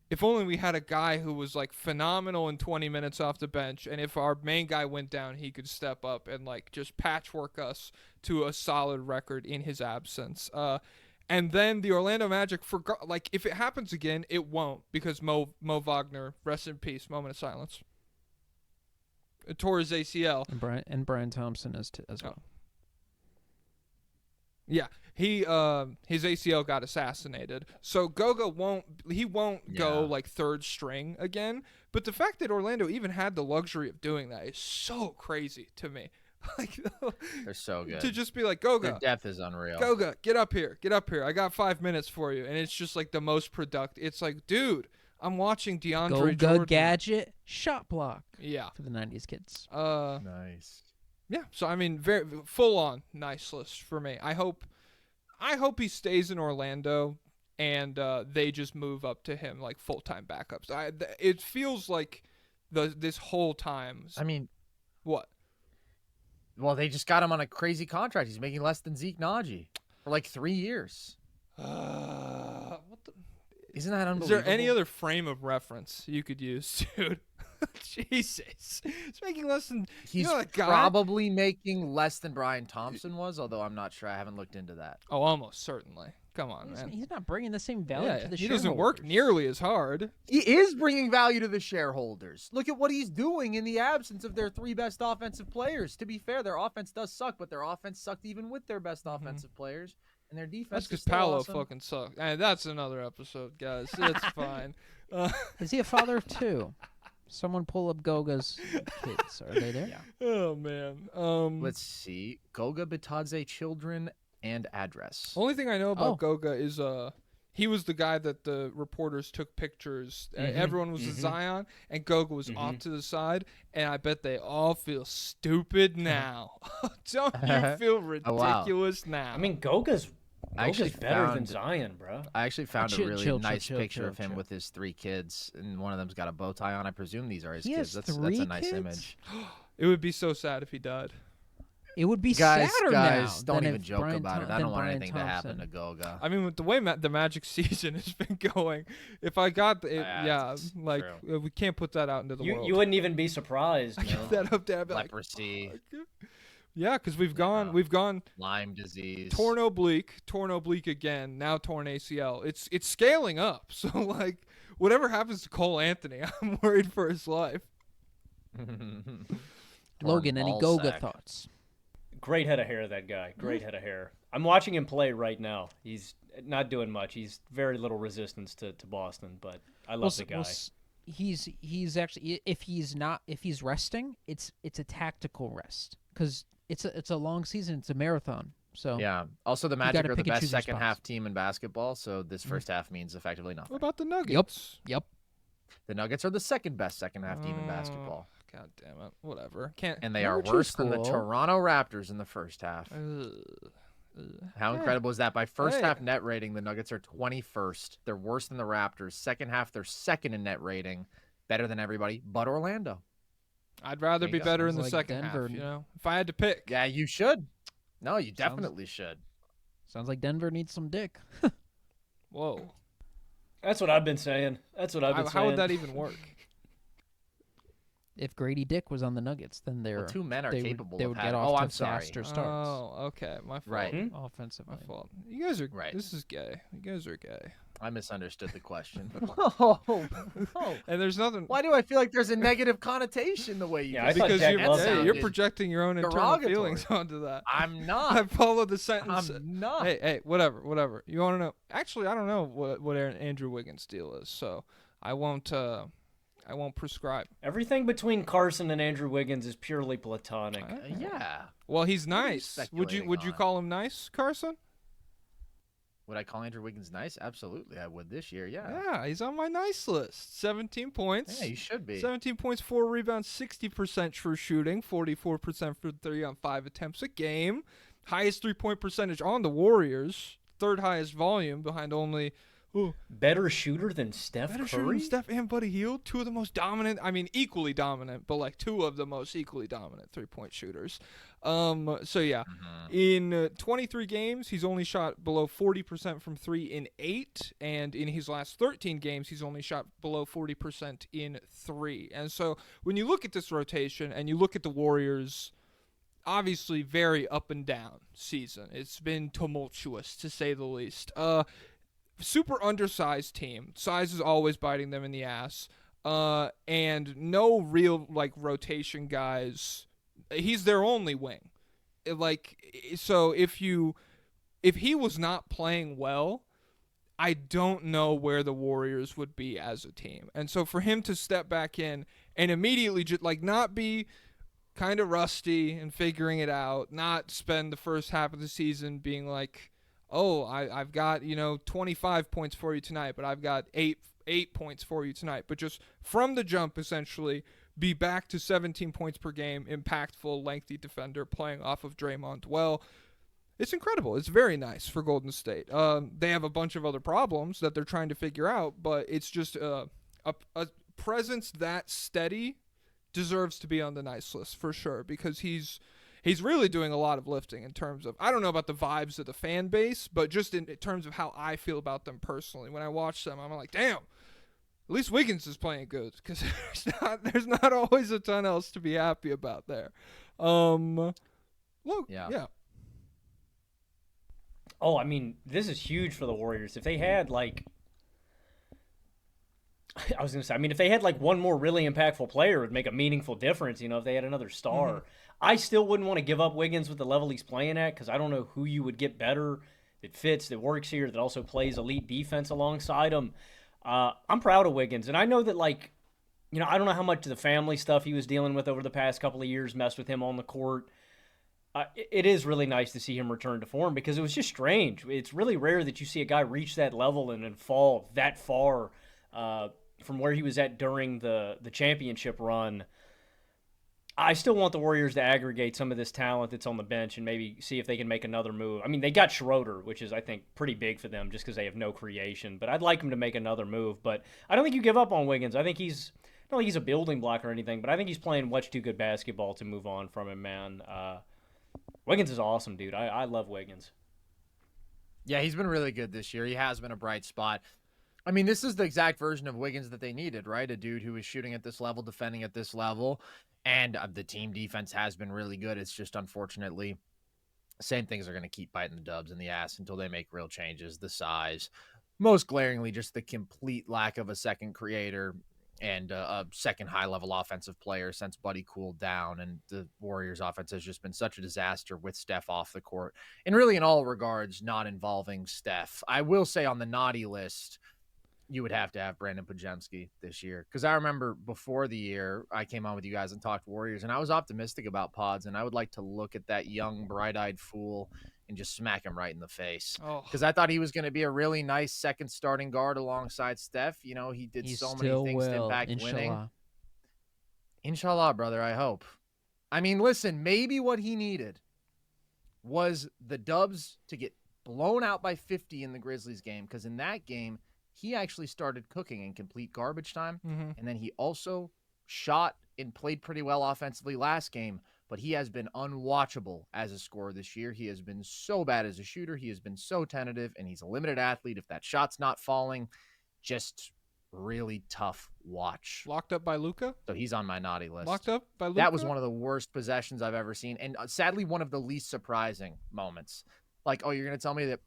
If only we had a guy who was like phenomenal in 20 minutes off the bench, and if our main guy went down, he could step up and like just patchwork us to a solid record in his absence. And then the Orlando Magic forgot. Like if it happens again, it won't, because Mo Wagner, rest in peace, moment of silence. It tore his ACL. And Brian Thompson as well. Yeah, he his ACL got assassinated, so Goga won't go like third string again. But the fact that Orlando even had the luxury of doing that is so crazy to me. Like They're so good. to just be like, Goga, Their depth is unreal. Goga, get up here. I got 5 minutes for you, and it's just like the most productive. It's like, dude, I'm watching DeAndre Goga Jordan. gadget shot block Yeah. for the 90s kids. Nice. Yeah, so I mean, very full on nice list for me. I hope he stays in Orlando and they just move up to him like full time backups. It feels like this whole time. I mean, What? well, they just got him on a crazy contract. He's making less than Zeke Naji for like 3 years. What the? Isn't that unbelievable? Is there any other frame of reference you could use, dude? Jesus, it's making less than. He's that guy? probably making less than Brian Thompson was, although I'm not sure. I haven't looked into that. Oh, almost certainly. Come on, man. He's not bringing the same value Yeah, to the he doesn't work shareholders. nearly as hard. He is bringing value to the shareholders. Look at what he's doing in the absence of their 3 best offensive players. To be fair, their offense does suck, but their offense sucked even with their best offensive players, and their defense That's is because still Paolo awesome. fucking sucks. And that's another episode, guys. It's fine. Is he a father of 2? Someone pull up Goga's kids. Are they there? Yeah. Oh man. Let's see. Goga Bitadze children and address. Only thing I know about Oh. Goga is he was the guy that the reporters took pictures. Everyone was at Zion, and Goga was off to the side. And I bet they all feel stupid now. Don't you feel Oh, wow. ridiculous now? I mean, Goga's actually better than found- Zion, bro. I actually found a Chill, really chill, nice chill, picture chill, of him chill. with his 3 kids, and one of them's got a bow tie on. I presume these are his He kids. has That's 3 a nice kids? image. it would be so sad if he died. It would be Guys, sadder now. don't than even if joke Brian about it. Thom- I than don't want Brian anything to happen to Thompson. Goga. I mean, with the way the Magic season has been going, if I got it, yeah, That's like true. we can't put that out into the world. You wouldn't even be surprised, man. that up there, I'd be like, Leprosy. Yeah, because we've gone Lyme disease. torn oblique again, now torn ACL. It's scaling up. So like whatever happens to Cole Anthony, I'm worried for his life. Logan, any Goga thoughts? Great head of hair, that guy. Great head of hair. I'm watching him play right now. He's not doing much. He's very little resistance to Boston, but I love the guy. He's actually, if he's resting, it's a tactical rest because it's a long season. It's a marathon. So yeah. Also, the Magic are the pick and best choose your second half team in basketball. So this first half means effectively nothing. What about the Nuggets? Yep. The Nuggets are the second best second half team in basketball. God damn it. Whatever. Can't. And they Number are 2's worse than the cool. Toronto Raptors in the first half. How incredible is that? By first Hey. half net rating, the Nuggets are 21st. They're worse than the Raptors. Second half, they're second in net rating. Better than everybody but Orlando. I'd rather There be you go. better in Sounds the like second Denver. half. You know, if I had to pick. Yeah, you should. No, you definitely should. Sounds like Denver needs some dick. Whoa. That's what I've been saying. How would that even work? If Grady Dick was on the Nuggets, then Well, two men are they capable would of get having. off Oh, to I'm sorry. faster starts Oh, okay. My fault. Right. offensively. My fault. You guys are Right. This is gay. You guys are gay. I misunderstood the question. And there's nothing. Why do I feel like there's a negative connotation the way you Yeah, just I thought Because Jack you're, loved hey, it. you're projecting your own internal derogatory. feelings onto that. I'm I not. follow the sentence. I'm not. Hey, whatever. You want to know? Actually, I don't know what Andrew Wiggins' deal is, so I won't prescribe. Everything between Carson and Andrew Wiggins is purely platonic. Yeah. Well, he's What are you nice. Would you speculating on? call him nice, Carson? Would I call Andrew Wiggins nice? Absolutely, I would this year. Yeah. Yeah, he's on my nice list. 17 points. Yeah, you should be. 17 points, 4 rebounds, 60% true shooting, 44% for 3 on 5 attempts a game. Highest 3-point percentage on the Warriors. Third highest volume behind only Better shooter than Steph better Curry? shooter than Steph and Buddy Hield. Two of the most dominant, equally dominant, but like two of the most equally dominant 3-point shooters. So yeah, in 23 games, he's only shot below 40% from 3 in 8, and in his last 13 games, he's only shot below 40% in 3. And so when you look at this rotation and you look at the Warriors, obviously very up and down season. It's been tumultuous to say the least. Super undersized team. Size is always biting them in the ass. And no real rotation guys. He's their only wing. So if he was not playing well, I don't know where the Warriors would be as a team. And so for him to step back in and immediately just not be kind of rusty and figuring it out, not spend the first half of the season being like, oh, I've got 25 points for you tonight, but I've got eight points for you tonight. But just from the jump, essentially, be back to 17 points per game, impactful, lengthy defender playing off of Draymond well. It's incredible. It's very nice for Golden State. They have a bunch of other problems that they're trying to figure out, but it's just a presence that steady deserves to be on the nice list for sure, because he's really doing a lot of lifting in terms of, I don't know about the vibes of the fan base, but just in terms of how I feel about them personally. When I watch them, I'm like, damn, at least Wiggins is playing good, because there's not always a ton else to be happy about there. Look, yeah. Oh, this is huge for the Warriors. If they had if they had one more really impactful player, it would make a meaningful difference. If they had another star. Mm-hmm. I still wouldn't want to give up Wiggins with the level he's playing at, because I don't know who you would get better that fits, that works here, that also plays elite defense alongside him. I'm proud of Wiggins, and I know that I don't know how much of the family stuff he was dealing with over the past couple of years messed with him on the court. It is really nice to see him return to form, because it was just strange. It's really rare that you see a guy reach that level and then fall that far from where he was at during the championship run. I still want the Warriors to aggregate some of this talent that's on the bench and maybe see if they can make another move. They got Schroeder, which is, I think, pretty big for them just because they have no creation. But I'd like them to make another move. But I don't think you give up on Wiggins. I don't think he's a building block or anything, but I think he's playing much too good basketball to move on from him, man. Wiggins is awesome, dude. I love Wiggins. Yeah, he's been really good this year. He has been a bright spot. I mean, this is the exact version of Wiggins that they needed, right? A dude who is shooting at this level, defending at this level, and the team defense has been really good. It's just unfortunately, same things are going to keep biting the Dubs in the ass until they make real changes. The size, most glaringly, just the complete lack of a second creator and a second high-level offensive player since Buddy cooled down, and the Warriors' offense has just been such a disaster with Steph off the court, and really in all regards not involving Steph. I will say on the naughty list, you would have to have Brandon Pajemski this year. Because I remember before the year, I came on with you guys and talked Warriors, and I was optimistic about Pods, and I would like to look at that young, bright-eyed fool and just smack him right in the face. Oh, Because I thought he was going to be a really nice second starting guard alongside Steph. You know, he did He so many still things to will, impact winning. inshallah. Inshallah, brother, I hope. I mean, listen, maybe what he needed was the Dubs to get blown out by 50 in the Grizzlies game, because in that game, he actually started cooking in complete garbage time. mhm. And then he also shot and played pretty well offensively last game, but he has been unwatchable as a scorer this year. He has been so bad as a shooter. He has been so tentative, and he's a limited athlete. If that shot's not falling, just really tough watch. Locked up by Luka. So he's on my naughty list. Locked up by Luka. That was one of the worst possessions I've ever seen. And sadly, one of the least surprising moments. Like, oh, you're going to tell me that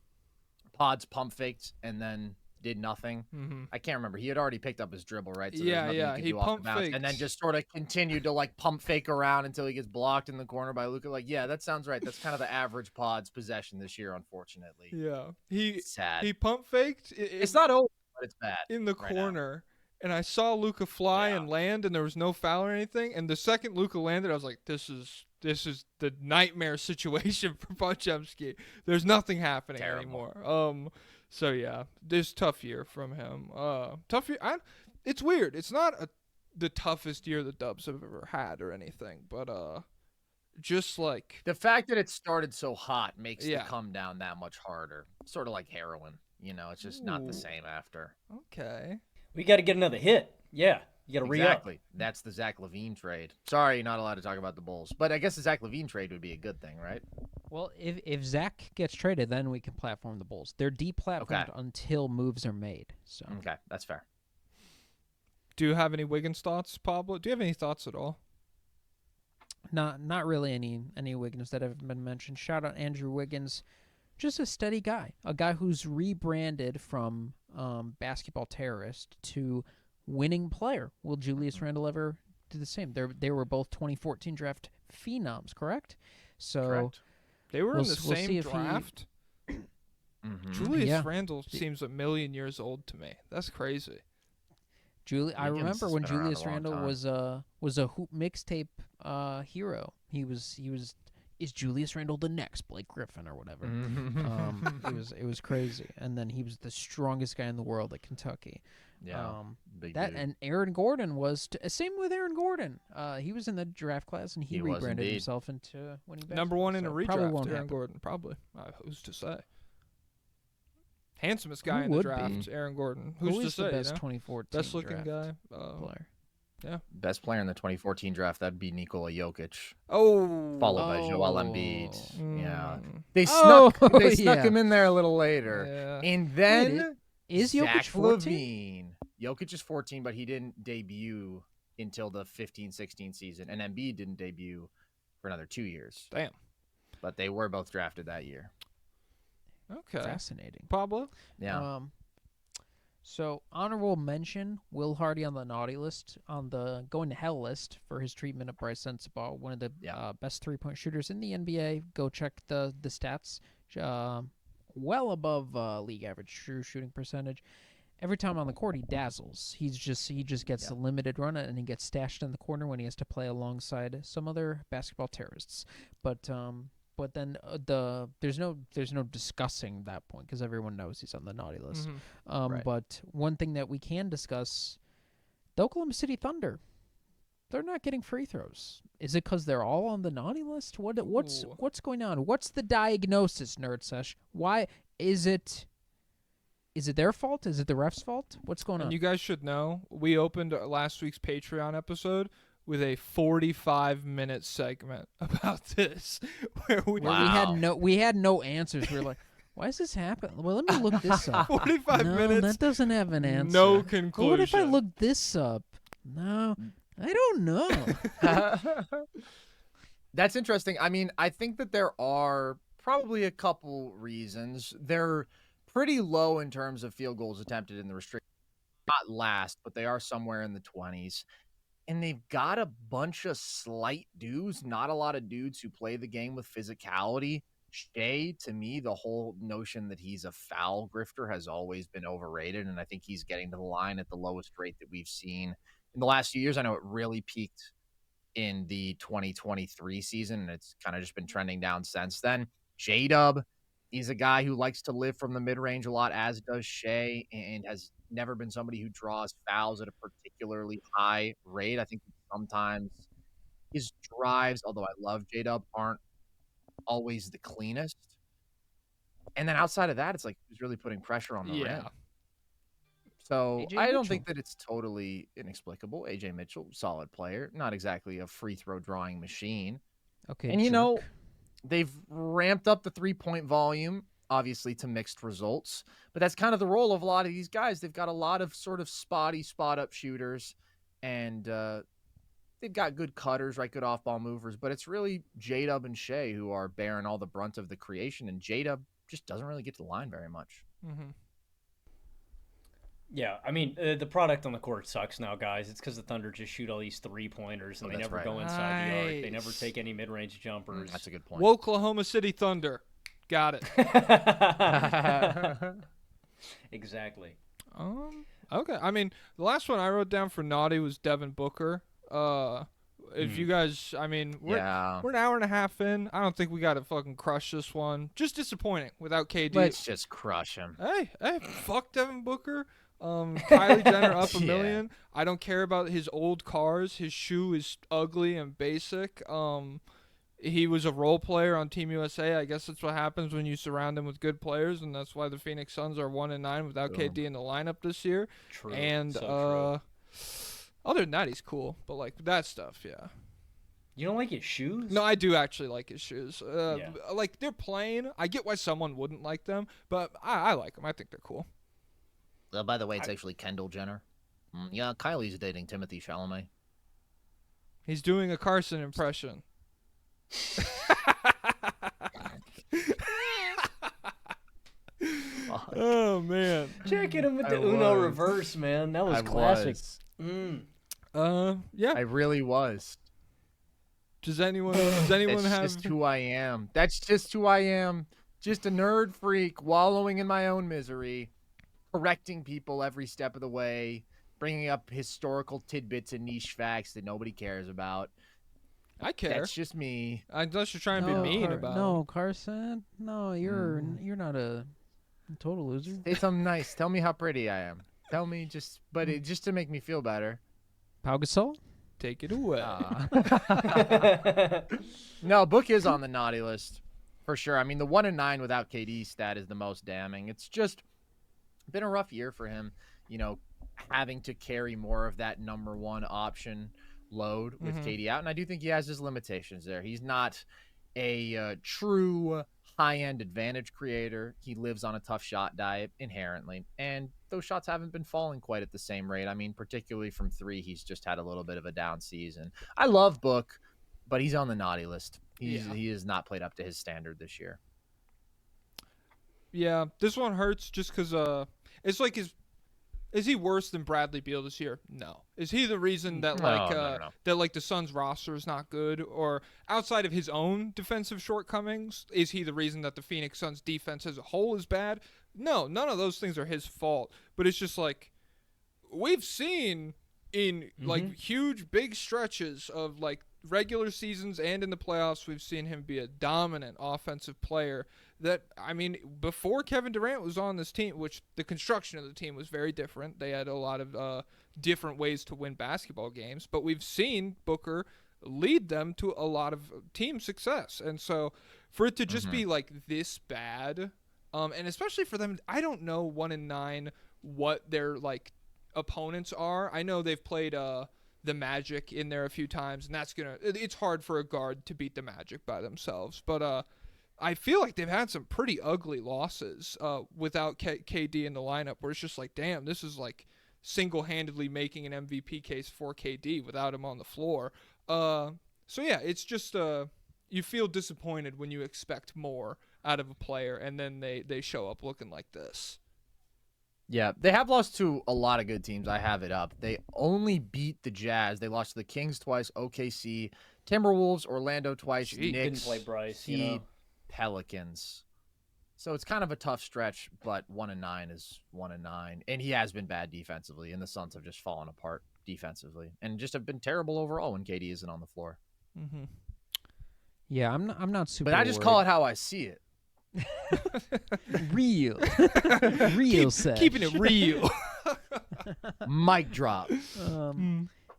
Pods pump faked and then did nothing? Mm-hmm. I can't remember. He had already picked up his dribble, right? So Yeah, there's nothing yeah, he could he do off the pump bounce. And then faked. just sort of continued to like pump fake around until he gets blocked in the corner by Luka. Like, yeah, that sounds right. That's kind of the average Pods possession this year, unfortunately. Yeah, he Sad. he pump faked. It's not over, but it's bad. in the right now. corner, and I saw Luka fly Yeah. and land, and there was no foul or anything. And the second Luka landed, I was like, "This is the nightmare situation for Pajemski. There's nothing happening Terrible. anymore." So yeah, this tough year from him. Tough year. It's weird. It's not the toughest year the Dubs have ever had or anything, but just like The fact that it started so hot makes Yeah. the come down that much harder. Sort of like heroin. You know, it's just not the Ooh. same after. okay. We got to get another hit. Yeah, you got to re-up. Exactly. That's the Zach LaVine trade. Sorry, you're not allowed to talk about the Bulls. But I guess the Zach LaVine trade would be a good thing, right? Well, if Zach gets traded, then we can platform the Bulls. They're deplatformed Okay. until moves are made. So Okay, that's fair. Do you have any Wiggins thoughts, Pablo? Do you have any thoughts at all? not really any Wiggins that have been mentioned. Shout out Andrew Wiggins, just a steady guy, a guy who's rebranded from basketball terrorist to winning player. Will Julius Randle ever do the same? They were both 2014 draft phenoms, correct? So Correct. They were We'll in the s- we'll see same if he- draft. Mhm. Julius Yeah. Randle seems a million years old to me. That's crazy. I Wiggins remember has when been around a Julius long Randle time. was a hoop mixtape hero. He was is Julius Randle the next Blake Griffin or whatever? It was crazy. And then he was the strongest guy in the world at Kentucky. Yeah. Big That dude. and Aaron Gordon was same with Aaron Gordon. He was in the draft class and he He was rebranded indeed. himself into winning Number basketball, one in so a probably redraft, won't Aaron happen. Gordon. Probably. Who's to say? Handsomest guy Who in the would draft, be? Aaron Gordon. Who Who's to is say? the you best know? 2014 Best looking draft guy. player? Best player in the 2014 draft, that'd be Nikola Jokic, Oh. followed by Joel Embiid. Oh. Yeah. Mm, They Oh, snuck yeah. him in there a little later. yeah. And then Is Jokic Zach 14? LaVine. Jokic is 14, but he didn't debut until the 15-16 season, and Embiid didn't debut for another 2 years. Damn. But they were both drafted that year. Okay. Fascinating. Pablo. Yeah. So honorable mention: Will Hardy on the naughty list, on the going to hell list for his treatment of Bryce Sensabaugh, one of the Yeah. best 3-point shooters in the NBA. Go check the stats. Well above league average true shooting percentage. Every time on the court, he dazzles. He just gets a limited run, and he gets stashed in the corner when he has to play alongside some other basketball terrorists. But then there's no discussing that point because everyone knows he's on the naughty list. Mhm. Right. But one thing that we can discuss, the Oklahoma City Thunder, they're not getting free throws. Is it because they're all on the naughty list? What's Ooh. going on? What's the diagnosis, Turdsesh? Why is it? Is it their fault? Is it the ref's fault? What's going on? And you guys should know, we opened last week's Patreon episode with a 45-minute segment about this, where we Where we had no answers. We were like, Why does this happen? Well, let me look this up. 45 no, minutes. that doesn't have an answer. No Well, conclusion. what if I look this up? No, I don't know. That's interesting. I mean, I think that there are probably a couple reasons. They're pretty low in terms of field goals attempted in the restrict. Not last, but they are somewhere in the 20s. And they've got a bunch of slight dudes, not a lot of dudes who play the game with physicality. Shea, to me, the whole notion that he's a foul grifter has always been overrated, and I think he's getting to the line at the lowest rate that we've seen in the last few years. I know it really peaked in the 2023 season, and it's kind of just been trending down since then. J-Dub, he's a guy who likes to live from the mid-range a lot, as does Shea, and has never been somebody who draws fouls at a particularly high rate. I think sometimes his drives, although I love J-Dub, aren't always the cleanest. And then outside of that, it's like he's really putting pressure on the rim. So AJ I don't Mitchell. think that it's totally inexplicable. AJ Mitchell, solid player, not exactly a free throw drawing machine. Okay, And you know, jerk. they've ramped up the 3-point volume, obviously to mixed results, but that's kind of the role of a lot of these guys. They've got a lot of sort of spotty spot up shooters, and they've got good cutters, right? Good off ball movers, but it's really J-Dub and Shea who are bearing all the brunt of the creation, and J-Dub just doesn't really get to the line very much. Mm-hmm. Yeah, I mean, the product on the court sucks now, guys. It's because the Thunder just shoot all these three-pointers, and they that's never right. go inside the arc. They never Nice. take any mid-range jumpers. That's a good point. Oklahoma City Thunder. Got it. Exactly. Okay. I mean, the last one I wrote down for naughty was Devin Booker. If you guys, I mean, we're an hour and a half in. I don't think we got to fucking crush this one. Just disappointing without KD. Let's just crush him. Hey, fuck Devin Booker. Kylie Jenner up a Yeah. million. I don't care about his old cars. His shoe is ugly and basic. He was a role player on Team USA. I guess that's what happens when you surround him with good players, and that's why the Phoenix Suns are 1-9 without KD in the lineup this year. True. And So other than that, he's cool. But like that stuff, yeah. you don't like his shoes? No, I do actually like his shoes. Yeah. Like they're plain. I get why someone wouldn't like them, but I like them. I think they're cool. By the way, it's actually Kendall Jenner. Yeah, Kylie's dating Timothy Chalamet. He's doing a Carson impression. Oh man. Checking him with the I Uno was. reverse, man. That was I classic. was. Yeah. I really was. Does anyone That's have? just who I am. That's just who I am. Just a nerd freak wallowing in my own misery, correcting people every step of the way, bringing up historical tidbits and niche facts that nobody cares about. I care. That's just me. Unless you're trying to be mean about. No, Carson. No, you're not a total loser. Say something nice. Tell me how pretty I am. Tell me just to make me feel better. Pau Gasol? Take it away. No, Book is on the naughty list for sure. I mean, the 1-9 without KD stat is the most damning. It's just been a rough year for him, you know, having to carry more of that number one option load with KD out. And I do think he has his limitations there. He's not a true high-end advantage creator. He lives on a tough shot diet inherently, and those shots haven't been falling quite at the same rate. I mean, particularly from three, he's just had a little bit of a down season. I love Book, but he's on the naughty list. He has not played up to his standard this year. Yeah, this one hurts just because it's like is he worse than Bradley Beal this year? No. Is he the reason that No. that like the Suns roster is not good, or outside of his own defensive shortcomings, is he the reason that the Phoenix Suns defense as a whole is bad? No, none of those things are his fault. But it's just like we've seen in like huge big stretches of like regular seasons and in the playoffs, we've seen him be a dominant offensive player. That, I mean, before Kevin Durant was on this team, which the construction of the team was very different. They had a lot of different ways to win basketball games, but we've seen Booker lead them to a lot of team success. And so for it to just be like this bad, and especially for them, I don't know 1-9 what their like opponents are. I know they've played the Magic in there a few times, and it's hard for a guard to beat the Magic by themselves. But I feel like they've had some pretty ugly losses without KD in the lineup, where it's just like, damn, this is like single-handedly making an MVP case for KD without him on the floor. So yeah, it's just you feel disappointed when you expect more out of a player, and then they show up looking like this. Yeah, they have lost to a lot of good teams. I have it up. They only beat the Jazz. They lost to the Kings twice, OKC, Timberwolves, Orlando twice, Gee, Knicks, didn't play Bryce, Heat, Pelicans. So it's kind of a tough stretch, but 1-9 is 1-9, and he has been bad defensively, and the Suns have just fallen apart defensively, and just have been terrible overall when KD isn't on the floor. Mm-hmm. Yeah, I'm not super. But I just call it how I see it. real, Sesh. Keeping it real. Mic drop.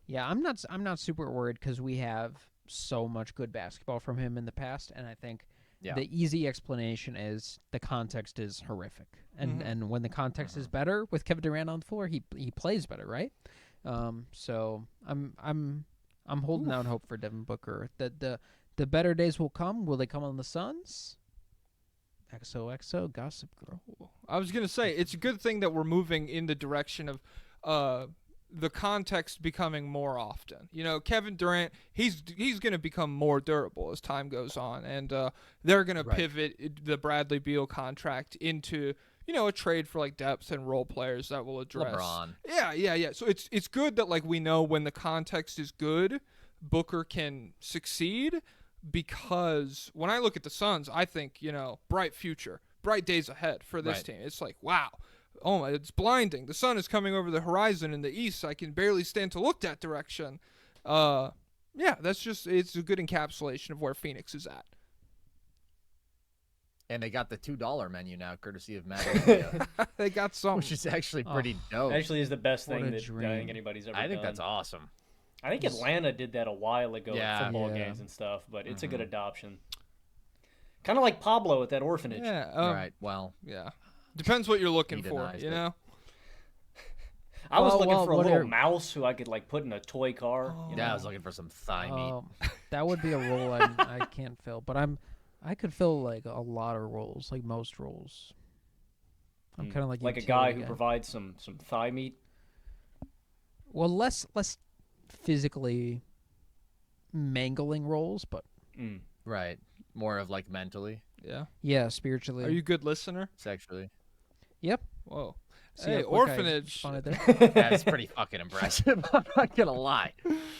Yeah, I'm not super worried because we have so much good basketball from him in the past, and I think the easy explanation is the context is horrific, and when the context is better with Kevin Durant on the floor, he plays better, right? So I'm holding out hope for Devin Booker that the better days will come. Will they come on the Suns? XOXO, Gossip Girl. I was gonna say it's a good thing that we're moving in the direction of the context becoming more often. You know, Kevin Durant, he's gonna become more durable as time goes on, and they're gonna pivot the Bradley Beal contract into, you know, a trade for like depth and role players that will address LeBron. Yeah. So it's good that like we know when the context is good, Booker can succeed. Because when I look at the Suns, I think, you know, bright future, bright days ahead for this team. It's like, wow, oh my, it's blinding. The sun is coming over the horizon in the east. I can barely stand to look that direction. Yeah, it's a good encapsulation of where Phoenix is at. And they got the $2 menu now, courtesy of Matt. They got some, which is actually pretty dope. Actually, is the best thing that I dream. think anybody's ever done. I think that's awesome. I think Atlanta did that a while ago at football Yeah. games and stuff, but it's a good adoption. Kind of like Pablo at that orphanage. Yeah. Right. Well, Yeah. Depends what you're looking He for, denies you it. know? I was looking for a what little are- mouse who I could like put in a toy car. You yeah, I know? was looking for some thigh meat. That would be a role I can't fill, but I could fill like a lot of roles, like most roles. I'm kind of like a utility guy who provides some thigh meat. Well, less physically mangling roles, but Right. More of like mentally, Yeah. yeah, spiritually. Are you a good listener? sexually. Yep. Whoa. See Hey, how quick I orphanage. responded there? That's pretty fucking impressive. I'm not gonna lie.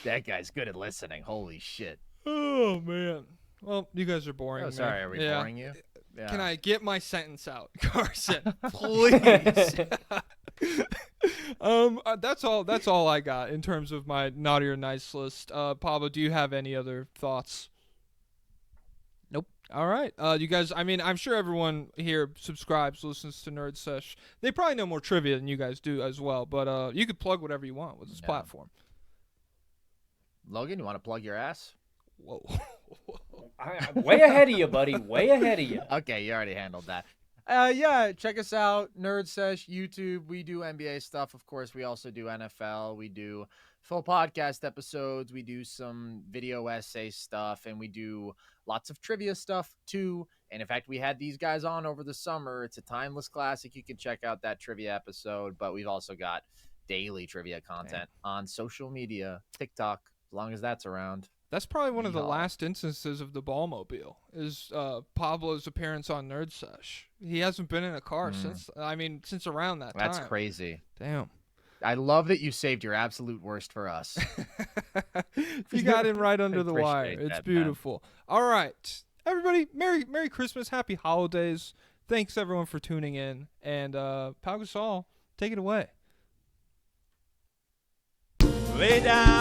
That guy's good at listening. Holy shit. Oh, man. Well, you guys are boring. Oh, me. sorry. Are we Yeah. boring you? Yeah. Can I get my sentence out, Carson? Please. That's all I got in terms of my naughty or nice list. Pablo, do you have any other thoughts? Nope. All right. You guys, I mean, I'm sure everyone here subscribes, listens to Turdsesh. They probably know more trivia than you guys do as well, but you could plug whatever you want with this platform. Logan, you want to plug your ass? Whoa. I'm way ahead of you, buddy. Way ahead of you. Okay, you already handled that. Yeah, check us out, Turdsesh, YouTube. We do NBA stuff, of course. We also do NFL. We do full podcast episodes. We do some video essay stuff, and we do lots of trivia stuff too. And in fact, we had these guys on over the summer. It's a timeless classic. You can check out that trivia episode. But we've also got daily trivia content on social media, TikTok, as long as that's around. That's probably one of the last instances of the Ballmobile is Pablo's appearance on Turdsesh. He hasn't been in a car since around that time. That's crazy. Damn. I love that you saved your absolute worst for us. You got in right under the wire. Appreciate It's that, beautiful. All right. Everybody, Merry Christmas, Happy Holidays. Thanks everyone for tuning in. And Pau Gasol, take it away. Lay down.